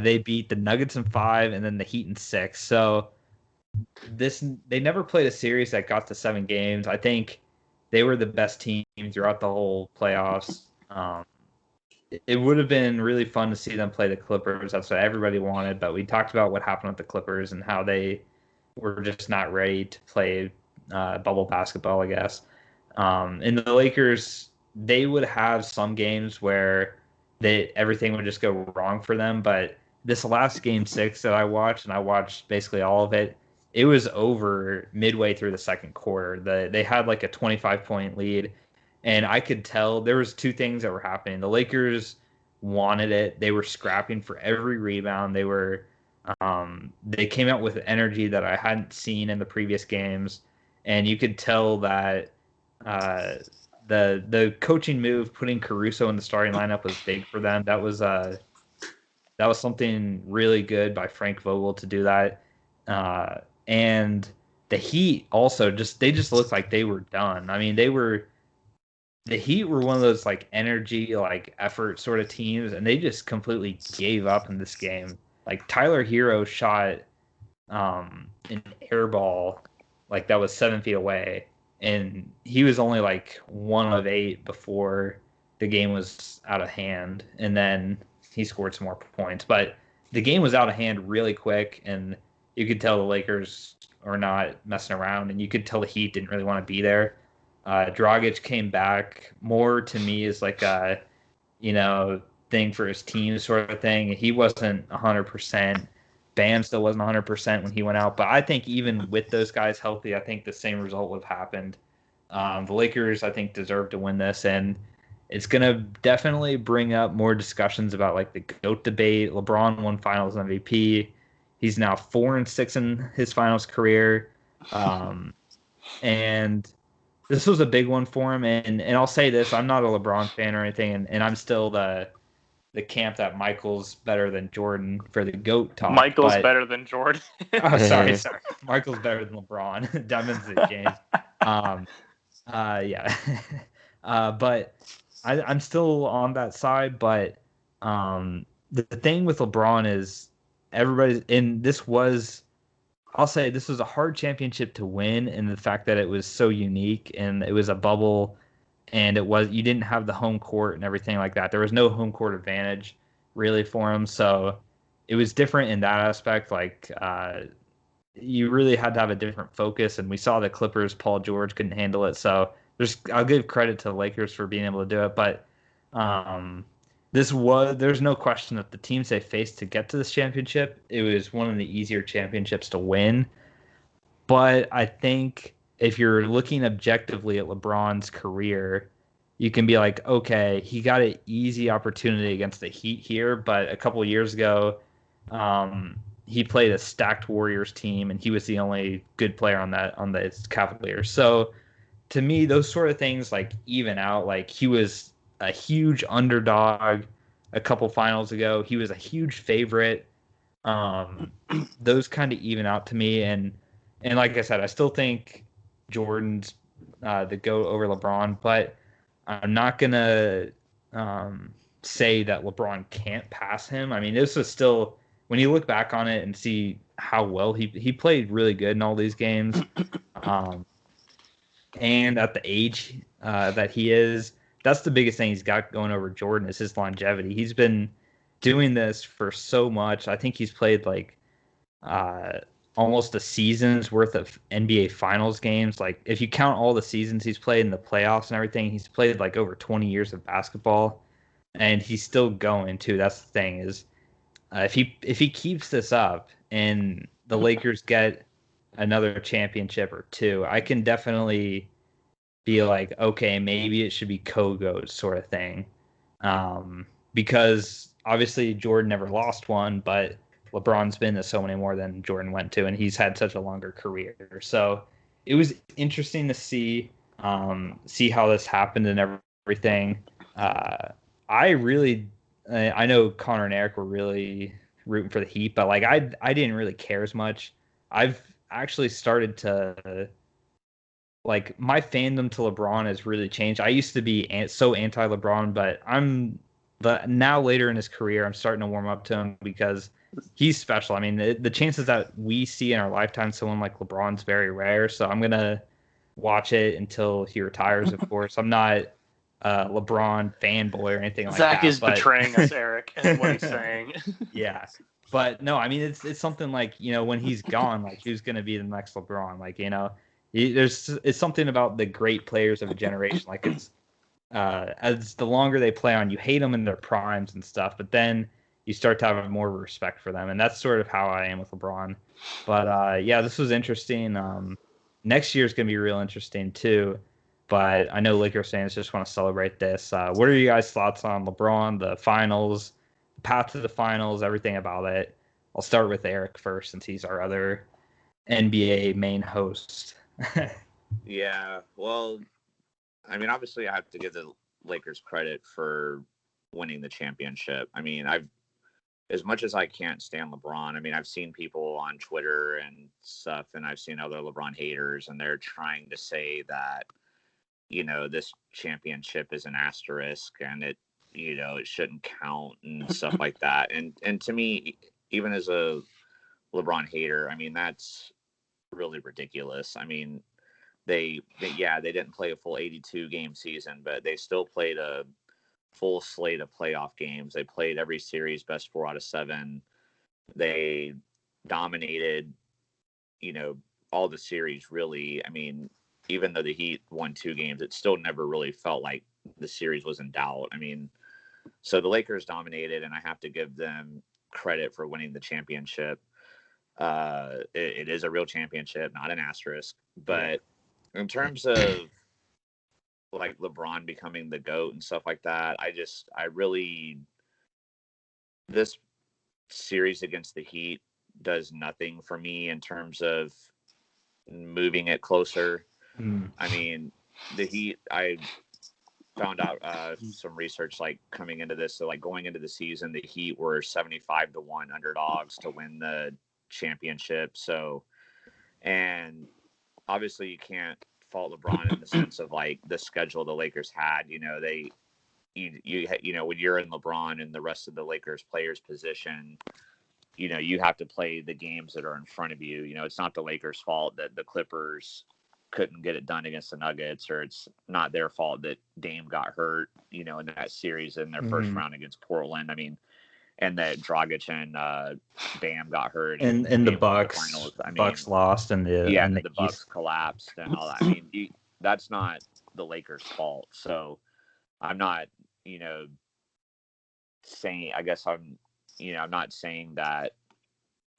They beat the Nuggets in 5, and then the Heat in 6. So they never played a series that got to 7 games. I think they were the best team throughout the whole playoffs. It would have been really fun to see them play the Clippers. That's what everybody wanted. But we talked about what happened with the Clippers and how they were just not ready to play bubble basketball, I guess. And the Lakers, they would have some games where everything would just go wrong for them. But this last game 6 that I watched, and I watched basically all of it, it was over midway through the second quarter. They had like a 25-point lead, and I could tell there was 2 things that were happening. The Lakers wanted it. They were scrapping for every rebound. They came out with energy that I hadn't seen in the previous games, and you could tell that the coaching move, putting Caruso in the starting lineup, was big for them. That was something really good by Frank Vogel to do that. And the Heat also just looked like they were done. I mean, the Heat were one of those like energy, like effort sort of teams, and they just completely gave up in this game. Like Tyler Hero shot an air ball like that was 7 feet away, and he was only like 1 of 8 before the game was out of hand, and then he scored some more points. But the game was out of hand really quick, and you could tell the Lakers are not messing around, and you could tell the Heat didn't really want to be there. Dragic came back more to me as like a, thing for his team sort of thing. He wasn't 100%. Bam still wasn't 100% when he went out. But I think even with those guys healthy, I think the same result would have happened. The Lakers, I think, deserve to win this, and it's going to definitely bring up more discussions about like the GOAT debate. LeBron won Finals MVP. He's now 4-6 in his Finals career, and this was a big one for him. And I'll say this: I'm not a LeBron fan or anything, and I'm still the camp that Michael's better than Jordan for the GOAT talk. Michael's better than Jordan. Oh, sorry. Michael's better than LeBron. Diamonds at James. Yeah. But I'm still on that side. But the thing with LeBron is everybody's in. I'll say this was a hard championship to win, and the fact that it was so unique and it was a bubble. And you didn't have the home court and everything like that. There was no home court advantage really for him. So it was different in that aspect. Like you really had to have a different focus. And we saw the Clippers, Paul George couldn't handle it. So I'll give credit to the Lakers for being able to do it. But there's no question that the teams they faced to get to this championship, it was one of the easier championships to win. But I think if you're looking objectively at LeBron's career, you can be like, okay, he got an easy opportunity against the Heat here, but a couple of years ago, he played a stacked Warriors team, and he was the only good player on the Cavaliers. So, to me, those sort of things like even out. Like he was a huge underdog a couple finals ago. He was a huge favorite. Those kind of even out to me, and like I said, I still think Jordan's the GOAT over LeBron, but I'm not gonna say that LeBron can't pass him. I mean, this was still, when you look back on it and see how well he played really good in all these games, and at the age that he is, that's the biggest thing he's got going over Jordan is his longevity. He's been doing this for so much. I think he's played like uh, almost a season's worth of NBA Finals games. Like if you count all the seasons he's played in the playoffs and everything, he's played like over 20 years of basketball, and he's still going too. That's the thing is if he keeps this up and the Lakers get another championship or two, I can definitely be like, okay, maybe it should be Kogo's sort of thing. Because obviously Jordan never lost one, but LeBron's been to so many more than Jordan went to, and he's had such a longer career. So it was interesting to see how this happened and everything. I really, I know Connor and Eric were really rooting for the Heat, but like I didn't really care as much. I've actually started to like my fandom to LeBron has really changed. I used to be so anti LeBron, but now later in his career, I'm starting to warm up to him because he's special. I mean, the chances that we see in our lifetime someone like LeBron's very rare. So I'm gonna watch it until he retires. Of course, I'm not a LeBron fanboy or anything like that. Zach is betraying us, Eric, is what he's saying. Yeah. But no, I mean it's something like, when he's gone, like who's gonna be the next LeBron? Like, it's something about the great players of a generation. Like it's as the longer they play on, you hate them in their primes and stuff, but then you start to have more respect for them, and that's sort of how I am with LeBron. But yeah, this was interesting. Next year is going to be real interesting too. But I know Lakers fans just want to celebrate this. What are you guys' thoughts on LeBron, the finals, the path to the finals, everything about it? I'll start with Eric first, since he's our other NBA main host. Yeah, well, I mean, obviously, I have to give the Lakers credit for winning the championship. I mean, as much as I can't stand LeBron, I mean, I've seen people on Twitter and stuff, and I've seen other LeBron haters, and they're trying to say that, this championship is an asterisk and it shouldn't count and stuff like that. And to me, even as a LeBron hater, I mean, that's really ridiculous. I mean, they didn't play a full 82 game season, but they still played a full slate of playoff games. They played every series best 4 out of 7. They dominated, all the series really. I mean, even though the Heat won 2 games, it still never really felt like the series was in doubt. I mean, so the Lakers dominated, and I have to give them credit for winning the championship. It is a real championship, not an asterisk. But in terms of like LeBron becoming the GOAT and stuff like that, this series against the Heat does nothing for me in terms of moving it closer. I mean, the Heat, I found out some research like coming into this. So like going into the season, the Heat were 75-1 underdogs to win the championship. So, and obviously you can't fault LeBron in the sense of like the schedule the Lakers had. When you're in LeBron and the rest of the Lakers players position, you have to play the games that are in front of you. It's not the Lakers' fault that the Clippers couldn't get it done against the Nuggets, or it's not their fault that Dame got hurt, in that series in their first round against Portland. I mean, and that Dragic and Bam got hurt, and the Bucks, Bucks lost, and the Bucks collapsed and all that. I mean, that's not the Lakers' fault. So I'm not, saying. I guess I'm not saying that.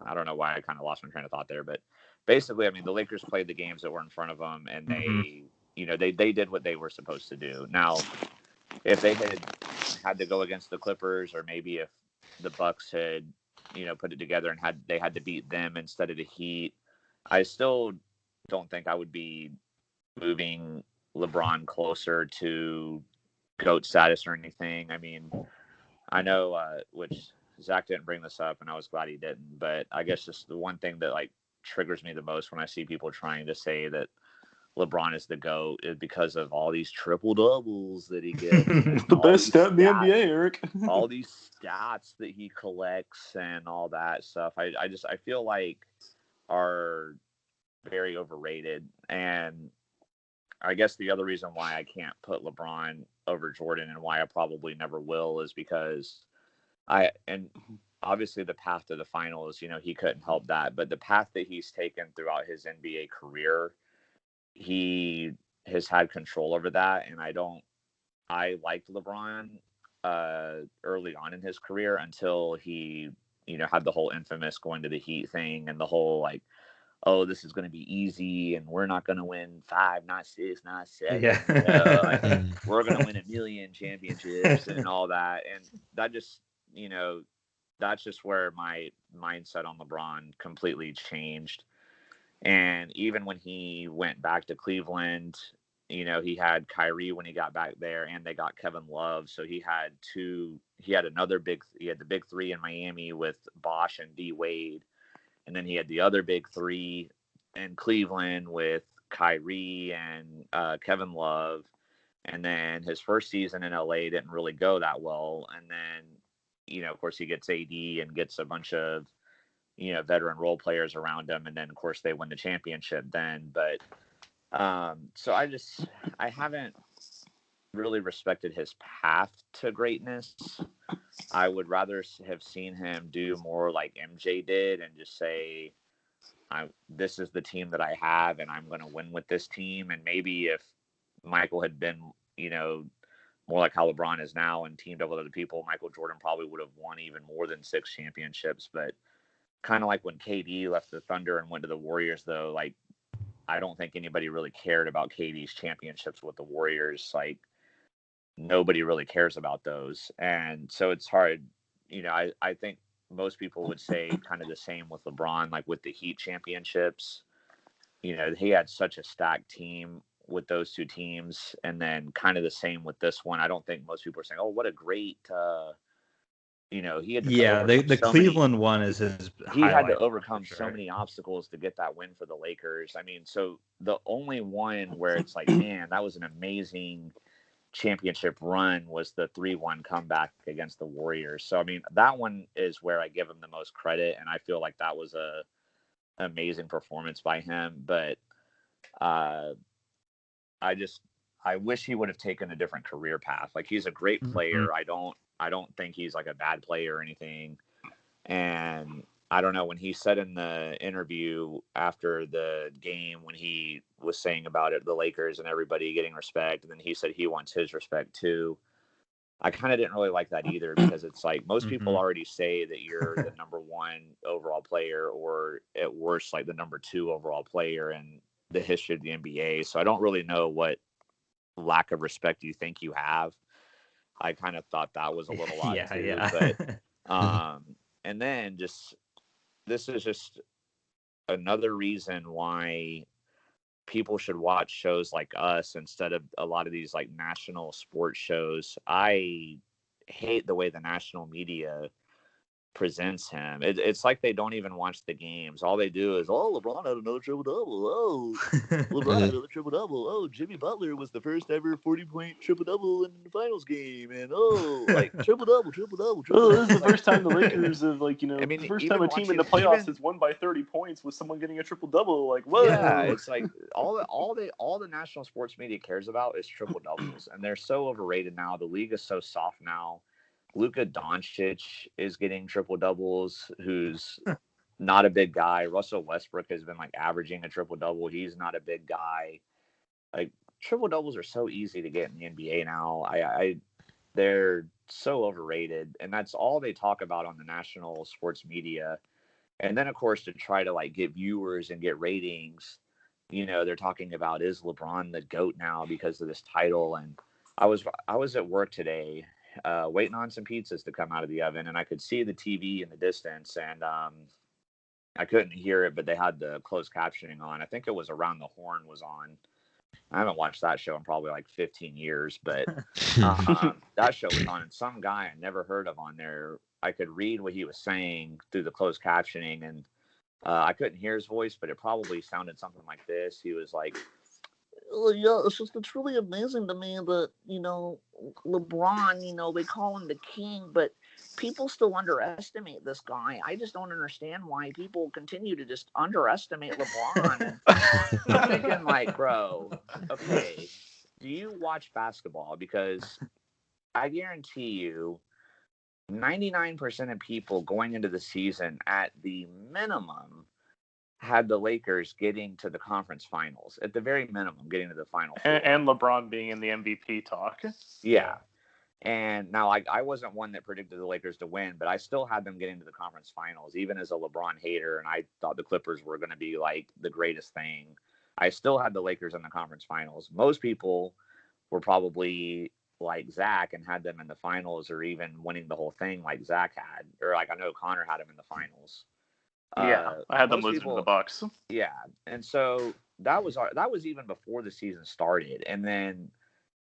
I don't know why I kind of lost my train of thought there, but basically, I mean, the Lakers played the games that were in front of them, and they did what they were supposed to do. Now, if they had to go against the Clippers, or maybe if the Bucks had, put it together and had to beat them instead of the Heat, I still don't think I would be moving LeBron closer to GOAT status or anything. I mean, I know, which Zach didn't bring this up, and I was glad he didn't, but I guess just the one thing that like triggers me the most when I see people trying to say that LeBron is the GOAT is because of all these triple doubles that he gets. It's the best stat in the NBA, Eric. All these stats that he collects and all that stuff. I feel like are very overrated. And I guess the other reason why I can't put LeBron over Jordan and why I probably never will is because and obviously the path to the finals, he couldn't help that, but the path that he's taken throughout his NBA career, he has had control over that. And I liked LeBron early on in his career until he, had the whole infamous going to the Heat thing and the whole like, oh, this is going to be easy and we're not going to win 5, not 6, not 7. Yeah. We're going to win 1,000,000 championships and all that. And that just, that's just where my mindset on LeBron completely changed. And even when he went back to Cleveland, he had Kyrie when he got back there, and they got Kevin Love. So he had the big three in Miami with Bosh and D Wade. And then he had the other big three in Cleveland with Kyrie and Kevin Love. And then his first season in LA didn't really go that well. And then, of course, he gets AD and gets a bunch of, veteran role players around him. And then, of course, they win the championship then. But so I haven't really respected his path to greatness. I would rather have seen him do more like MJ did and just say, this is the team that I have and I'm going to win with this team. And maybe if Michael had been, more like how LeBron is now and teamed up with other people, Michael Jordan probably would have won even more than 6 championships. But kind of like when KD left the Thunder and went to the Warriors, though, like, I don't think anybody really cared about KD's championships with the Warriors. Like, nobody really cares about those. And so it's hard. I think most people would say kind of the same with LeBron, like with the Heat championships. He had such a stacked team with those 2 teams. And then kind of the same with this one. I don't think most people are saying, oh, what a great, he had to the Cleveland one is his he had to highlight overcome for so sure. many obstacles to get that win for the Lakers. I mean, so the only one where it's like, man, that was an amazing championship run was the 3-1 comeback against the Warriors. So I mean, that one is where I give him the most credit, and I feel like that was an amazing performance by him. But I wish he would have taken a different career path. Like, he's a great player. I don't think he's like a bad player or anything. And I don't know, when he said in the interview after the game, when he was saying about it, the Lakers and everybody getting respect, and then he said he wants his respect too. I kind of didn't really like that either, because it's like most people already say that you're the number 1 overall player, or at worst, like the number 2 overall player in the history of the NBA. So I don't really know what lack of respect you think you have. I kind of thought that was a little odd too. Yeah. But and then this is just another reason why people should watch shows like us instead of a lot of these like national sports shows. I hate the way the national media presents him. It's like they don't even watch the games. All they do is, oh, LeBron had another triple-double. Oh, LeBron had another triple-double. Oh, Jimmy Butler was the first ever 40-point triple-double in the finals game. And, oh, like, triple-double. Oh, this is the first time the Lakers have, like, I mean, the first even time a team in the playoffs has won by 30 points with someone getting a triple-double. Like, whoa. Yeah, it's like all the national sports media cares about is triple-doubles. And they're so overrated now. The league is so soft now. Luka Doncic is getting triple-doubles, who's not a big guy. Russell Westbrook has been, like, averaging a triple-double. He's not a big guy. Like, triple-doubles are so easy to get in the NBA now. They're so overrated, and that's all they talk about on the national sports media. And then, of course, to try to, like, get viewers and get ratings, they're talking about, is LeBron the GOAT now because of this title? And I was at work today, waiting on some pizzas to come out of the oven, and I could see the TV in the distance, and I couldn't hear it, but they had the closed captioning on. I think it was Around the Horn was on. I haven't watched that show in probably like 15 years, but that show was on, and some guy I never heard of on there, I could read what he was saying through the closed captioning, and I couldn't hear his voice, but it probably sounded something like this. He was like, Yeah, it's really amazing to me that, LeBron, they call him the king, but people still underestimate this guy. I just don't understand why people continue to just underestimate LeBron. And I'm thinking, like, bro, okay, do you watch basketball? Because I guarantee you, 99% of people going into the season at the minimum had the Lakers getting to the conference finals, at the very minimum, getting to the final four. And LeBron being in the MVP talk. Yeah. And now, I wasn't one that predicted the Lakers to win, but I still had them getting to the conference finals, even as a LeBron hater. And I thought the Clippers were going to be like the greatest thing. I still had the Lakers in the conference finals. Most people were probably like Zach and had them in the finals or even winning the whole thing like Zach had. Or like I know Connor had him in the finals. Yeah, I had them losing to the Bucks. Yeah, and so that was even before the season started. And then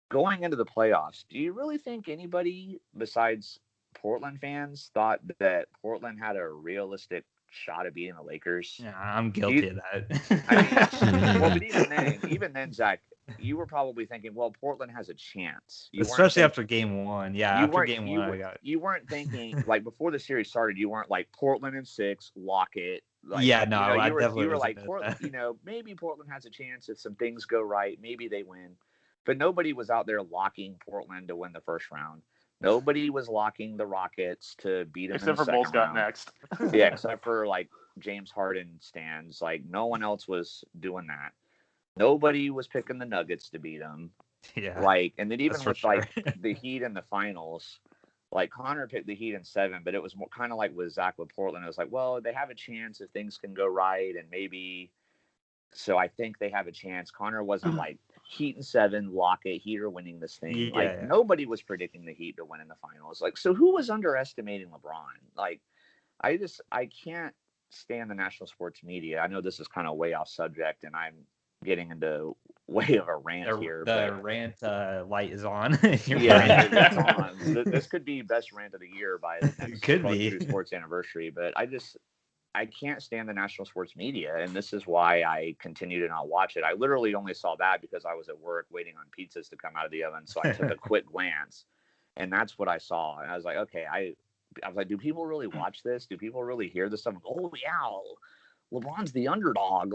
going into the playoffs, do you really think anybody besides Portland fans thought that Portland had a realistic shot of beating the Lakers? Yeah, I'm guilty of that. I mean, well, but even then, Zach, you were probably thinking, well, Portland has a chance. Especially after game one. Yeah, after game one, you weren't thinking, like, before the series started, you weren't like Portland in 6, lock it. Like, yeah, no, you were like, Portland, maybe Portland has a chance if some things go right. Maybe they win. But nobody was out there locking Portland to win the first round. Nobody was locking the Rockets to beat them except for Bulls got next. Yeah, except for like James Harden stands. Like no one else was doing that. Nobody was picking the Nuggets to beat them. Yeah. Like, and then even with like the Heat in the finals, like Connor picked the Heat in 7, but it was more kind of like with Zach with Portland. It was like, well, they have a chance if things can go right, and maybe. So I think they have a chance. Connor wasn't like Heat in 7, lock it, Heat are winning this thing. Yeah, like nobody was predicting the Heat to win in the finals. Like, so who was underestimating LeBron? Like, I can't stand the national sports media. I know this is kind of way off subject, and I'm getting into way of a rant here. The rant light is on. Yeah, it's on. This could be best rant of the year by the next True Sports anniversary, but I can't stand the national sports media, and this is why I continue to not watch it. I literally only saw that because I was at work waiting on pizzas to come out of the oven, so I took a quick glance, and that's what I saw. And I was like, okay, I was like, do people really watch this? Do people really hear this stuff? Oh, yeah, LeBron's the underdog.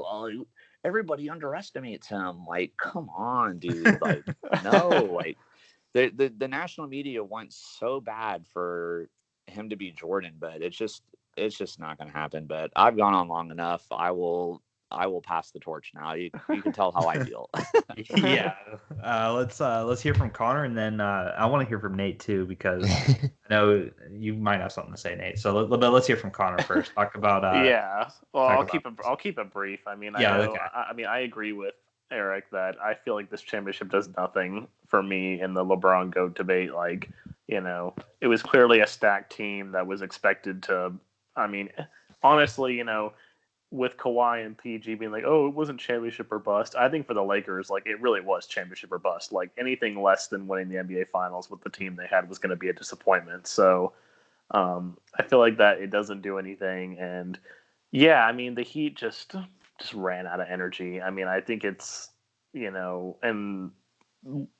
Everybody underestimates him. Like, come on, dude. Like, no. Like, the national media wants so bad for him to be Jordan, but it's just not going to happen. But I've gone on long enough. I will pass the torch now. You can tell how I feel. Yeah. Let's hear from Connor, and then I want to hear from Nate too, because I know you might have something to say, Nate. So let's hear from Connor first. Talk about yeah. Well, I'll keep it brief. I mean, I agree with Eric that I feel like this championship does nothing for me in the LeBron GOAT debate. Like, it was clearly a stacked team that was expected to. I mean, honestly, with Kawhi and PG being like, oh, it wasn't championship or bust. I think for the Lakers, like, it really was championship or bust. Like, anything less than winning the NBA Finals with the team they had was going to be a disappointment. So I feel like that it doesn't do anything. And, yeah, I mean, the Heat just ran out of energy. I mean, I think it's, and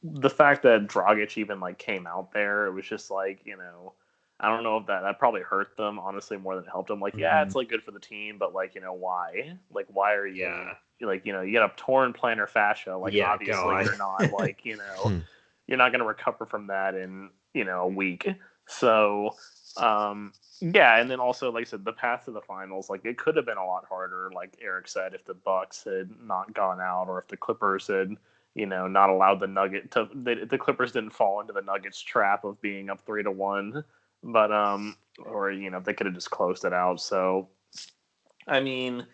the fact that Dragic even, like, came out there, it was just like, I don't know if that probably hurt them, honestly, more than it helped them. Like, yeah, it's like good for the team, but like, why? Like, why are you like, you get a torn plantar fascia? Like, obviously you're not like, you're not going to recover from that in, a week. So, yeah. And then also, like I said, the path to the finals, like it could have been a lot harder. Like Eric said, if the Bucks had not gone out, or if the Clippers had, not allowed the the Clippers didn't fall into the Nuggets trap of being up 3-1. But or they could have just closed it out. So, I mean,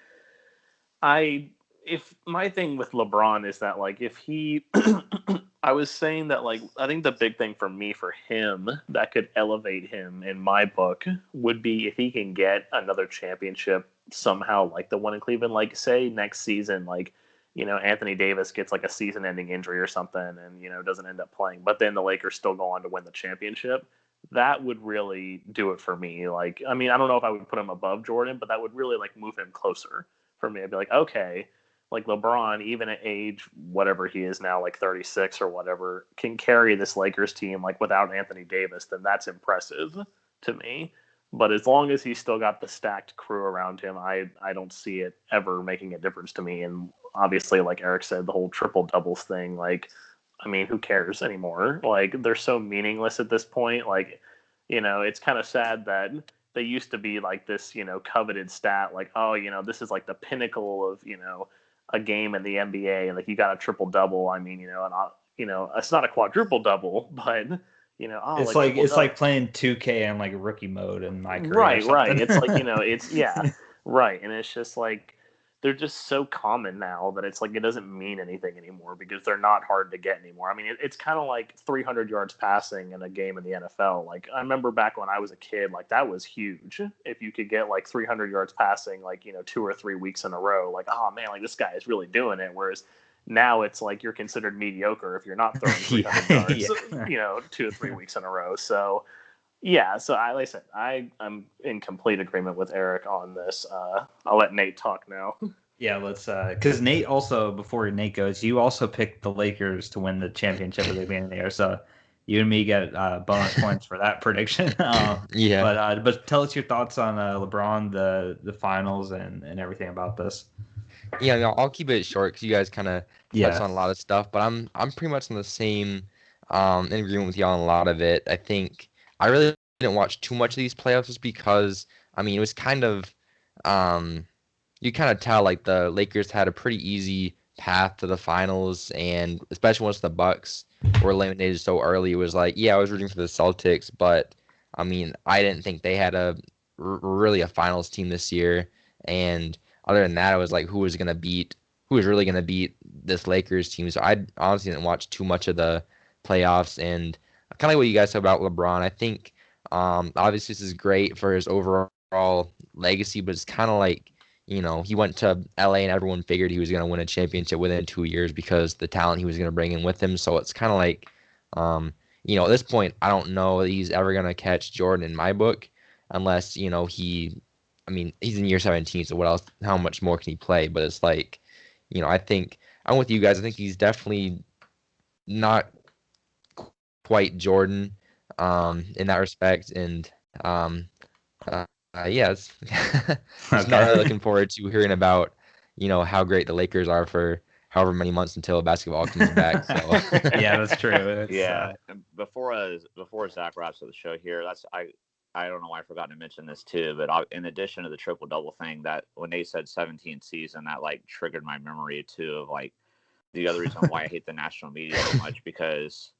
if my thing with LeBron is that, like, if he, I was saying that, like, I think the big thing for him that could elevate him in my book would be if he can get another championship somehow, like the one in Cleveland. Like, say next season, like, Anthony Davis gets like a season-ending injury or something, and doesn't end up playing, but then the Lakers still go on to win the championship. That would really do it for me. Like, I mean, I don't know if I would put him above Jordan, but that would really like move him closer for me. I'd be like, okay, like LeBron, even at age whatever he is now, like 36 or whatever, can carry this Lakers team like without Anthony Davis, then that's impressive to me. But as long as he's still got the stacked crew around him, I don't see it ever making a difference to me. And obviously, like Eric said, the whole triple doubles thing, like, I mean, who cares anymore? Like, they're so meaningless at this point. Like, it's kind of sad that they used to be like this, coveted stat, like, oh, this is like the pinnacle of, a game in the NBA, and like you got a triple double. I mean, it's not a quadruple double, but it's like playing 2K on like rookie mode in my career. Right. It's like it's right, and it's just like they're just so common now that it's like it doesn't mean anything anymore because they're not hard to get anymore. I mean, it's kind of like 300 yards passing in a game in the NFL. Like I remember back when I was a kid, like that was huge. If you could get like 300 yards passing, like 2 or 3 weeks in a row, like oh man, like this guy is really doing it. Whereas now it's like you're considered mediocre if you're not throwing 300 yards, 2 or 3 weeks in a row. So. Yeah, so like I said, I'm in complete agreement with Eric on this. I'll let Nate talk now. Yeah, let's because Nate also, before Nate goes, you also picked the Lakers to win the championship at the beginning of the year. So you and me get bonus points for that prediction. Yeah. But tell us your thoughts on LeBron, the finals, and everything about this. Yeah, no, I'll keep it short because you guys kind of touched on a lot of stuff. But I'm pretty much on the same in agreement with you on a lot of it. I think. I really didn't watch too much of these playoffs just because, I mean, it was kind of, you kind of tell like the Lakers had a pretty easy path to the finals, and especially once the Bucks were eliminated so early, it was like, yeah, I was rooting for the Celtics, but I mean, I didn't think they had really a finals team this year, and other than that, I was like, who was really gonna beat this Lakers team? So I honestly didn't watch too much of the playoffs, and kind of like what you guys said about LeBron. I think obviously this is great for his overall legacy, but it's kind of like, he went to LA and everyone figured he was going to win a championship within 2 years because the talent he was going to bring in with him. So it's kind of like, at this point, I don't know that he's ever going to catch Jordan in my book unless, he's in year 17. So what else, how much more can he play? But it's like, I think I'm with you guys. I think he's definitely not quite Jordan in that respect, and yes, I'm not really looking forward to hearing about how great the Lakers are for however many months until basketball comes back. So yeah, that's true. Before Zach wraps up the show here, I don't know why I forgot to mention this too, but in addition to the triple double thing, that when they said 17th season, that like triggered my memory too of like the other reason why I hate the national media so much, because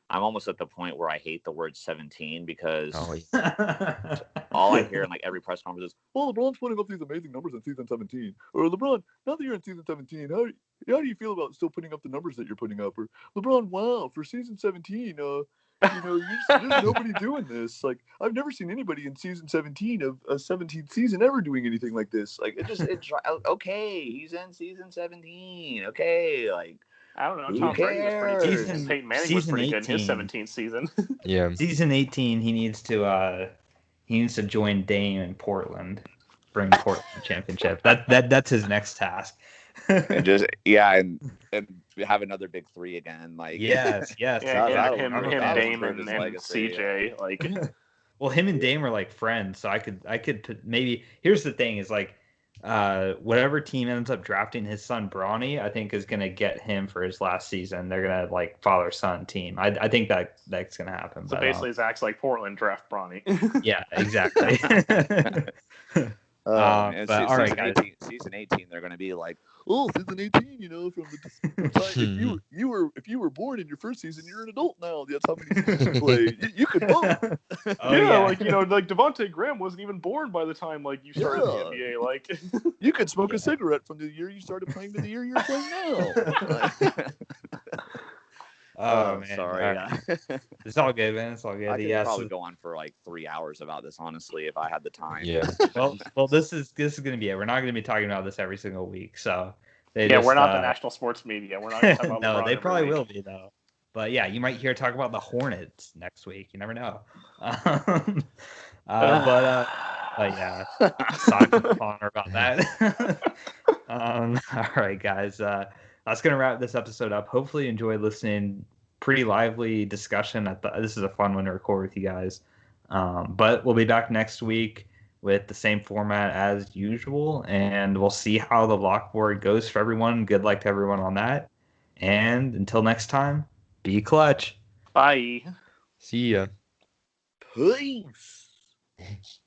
I'm almost at the point where I hate the word 17 because all I hear in like every press conference is, well, LeBron's putting up these amazing numbers in season 17. Or LeBron, now that you're in season 17, how do you feel about still putting up the numbers that you're putting up? Or LeBron, wow, for season 17, there's nobody doing this. Like, I've never seen anybody in season 17 of a 17th season ever doing anything like this. Like, okay, he's in season 17. Okay, like, I don't know. Tom Brady was pretty good. Season, Peyton Manning was pretty 18. good in his 17th season. Yeah. Season 18, he needs to join Dame in Portland, bring Portland the championship. That's his next task. and have another big three again. Like yes. Yeah, him, Dame, and CJ. Like, well, him and Dame are like friends, so I could put, maybe. Here's the thing: is like, whatever team ends up drafting his son Bronny, I think is gonna get him for his last season. They're gonna like father-son team. I think that's gonna happen. So basically, Zach's like Portland draft Bronny. Yeah, exactly. All right, guys. Season 18, they're going to be like, oh, season 18, from the if you were born in your first season, you're an adult now. That's how many seasons you play. You could vote. Like Devontae Graham wasn't even born by the time like you started the NBA. Like, you could smoke a cigarette from the year you started playing to the year you're playing now. Oh man, sorry. It's all good, man. It's all good. I could probably go on for like 3 hours about this, honestly, if I had the time. Yeah. well, this is gonna be it. We're not gonna be talking about this every single week. So we're not the national sports media. We're not gonna talk about no, LeBron they probably week. will be though. But yeah, you might hear talk about the Hornets next week. You never know. But yeah, sorry to Connor about that. All right, guys. That's gonna wrap this episode up. Hopefully, you enjoyed listening. Pretty lively discussion. This is a fun one to record with you guys. But we'll be back next week with the same format as usual, and we'll see how the lock board goes for everyone. Good luck to everyone on that. And until next time, be clutch. Bye. See ya. Peace.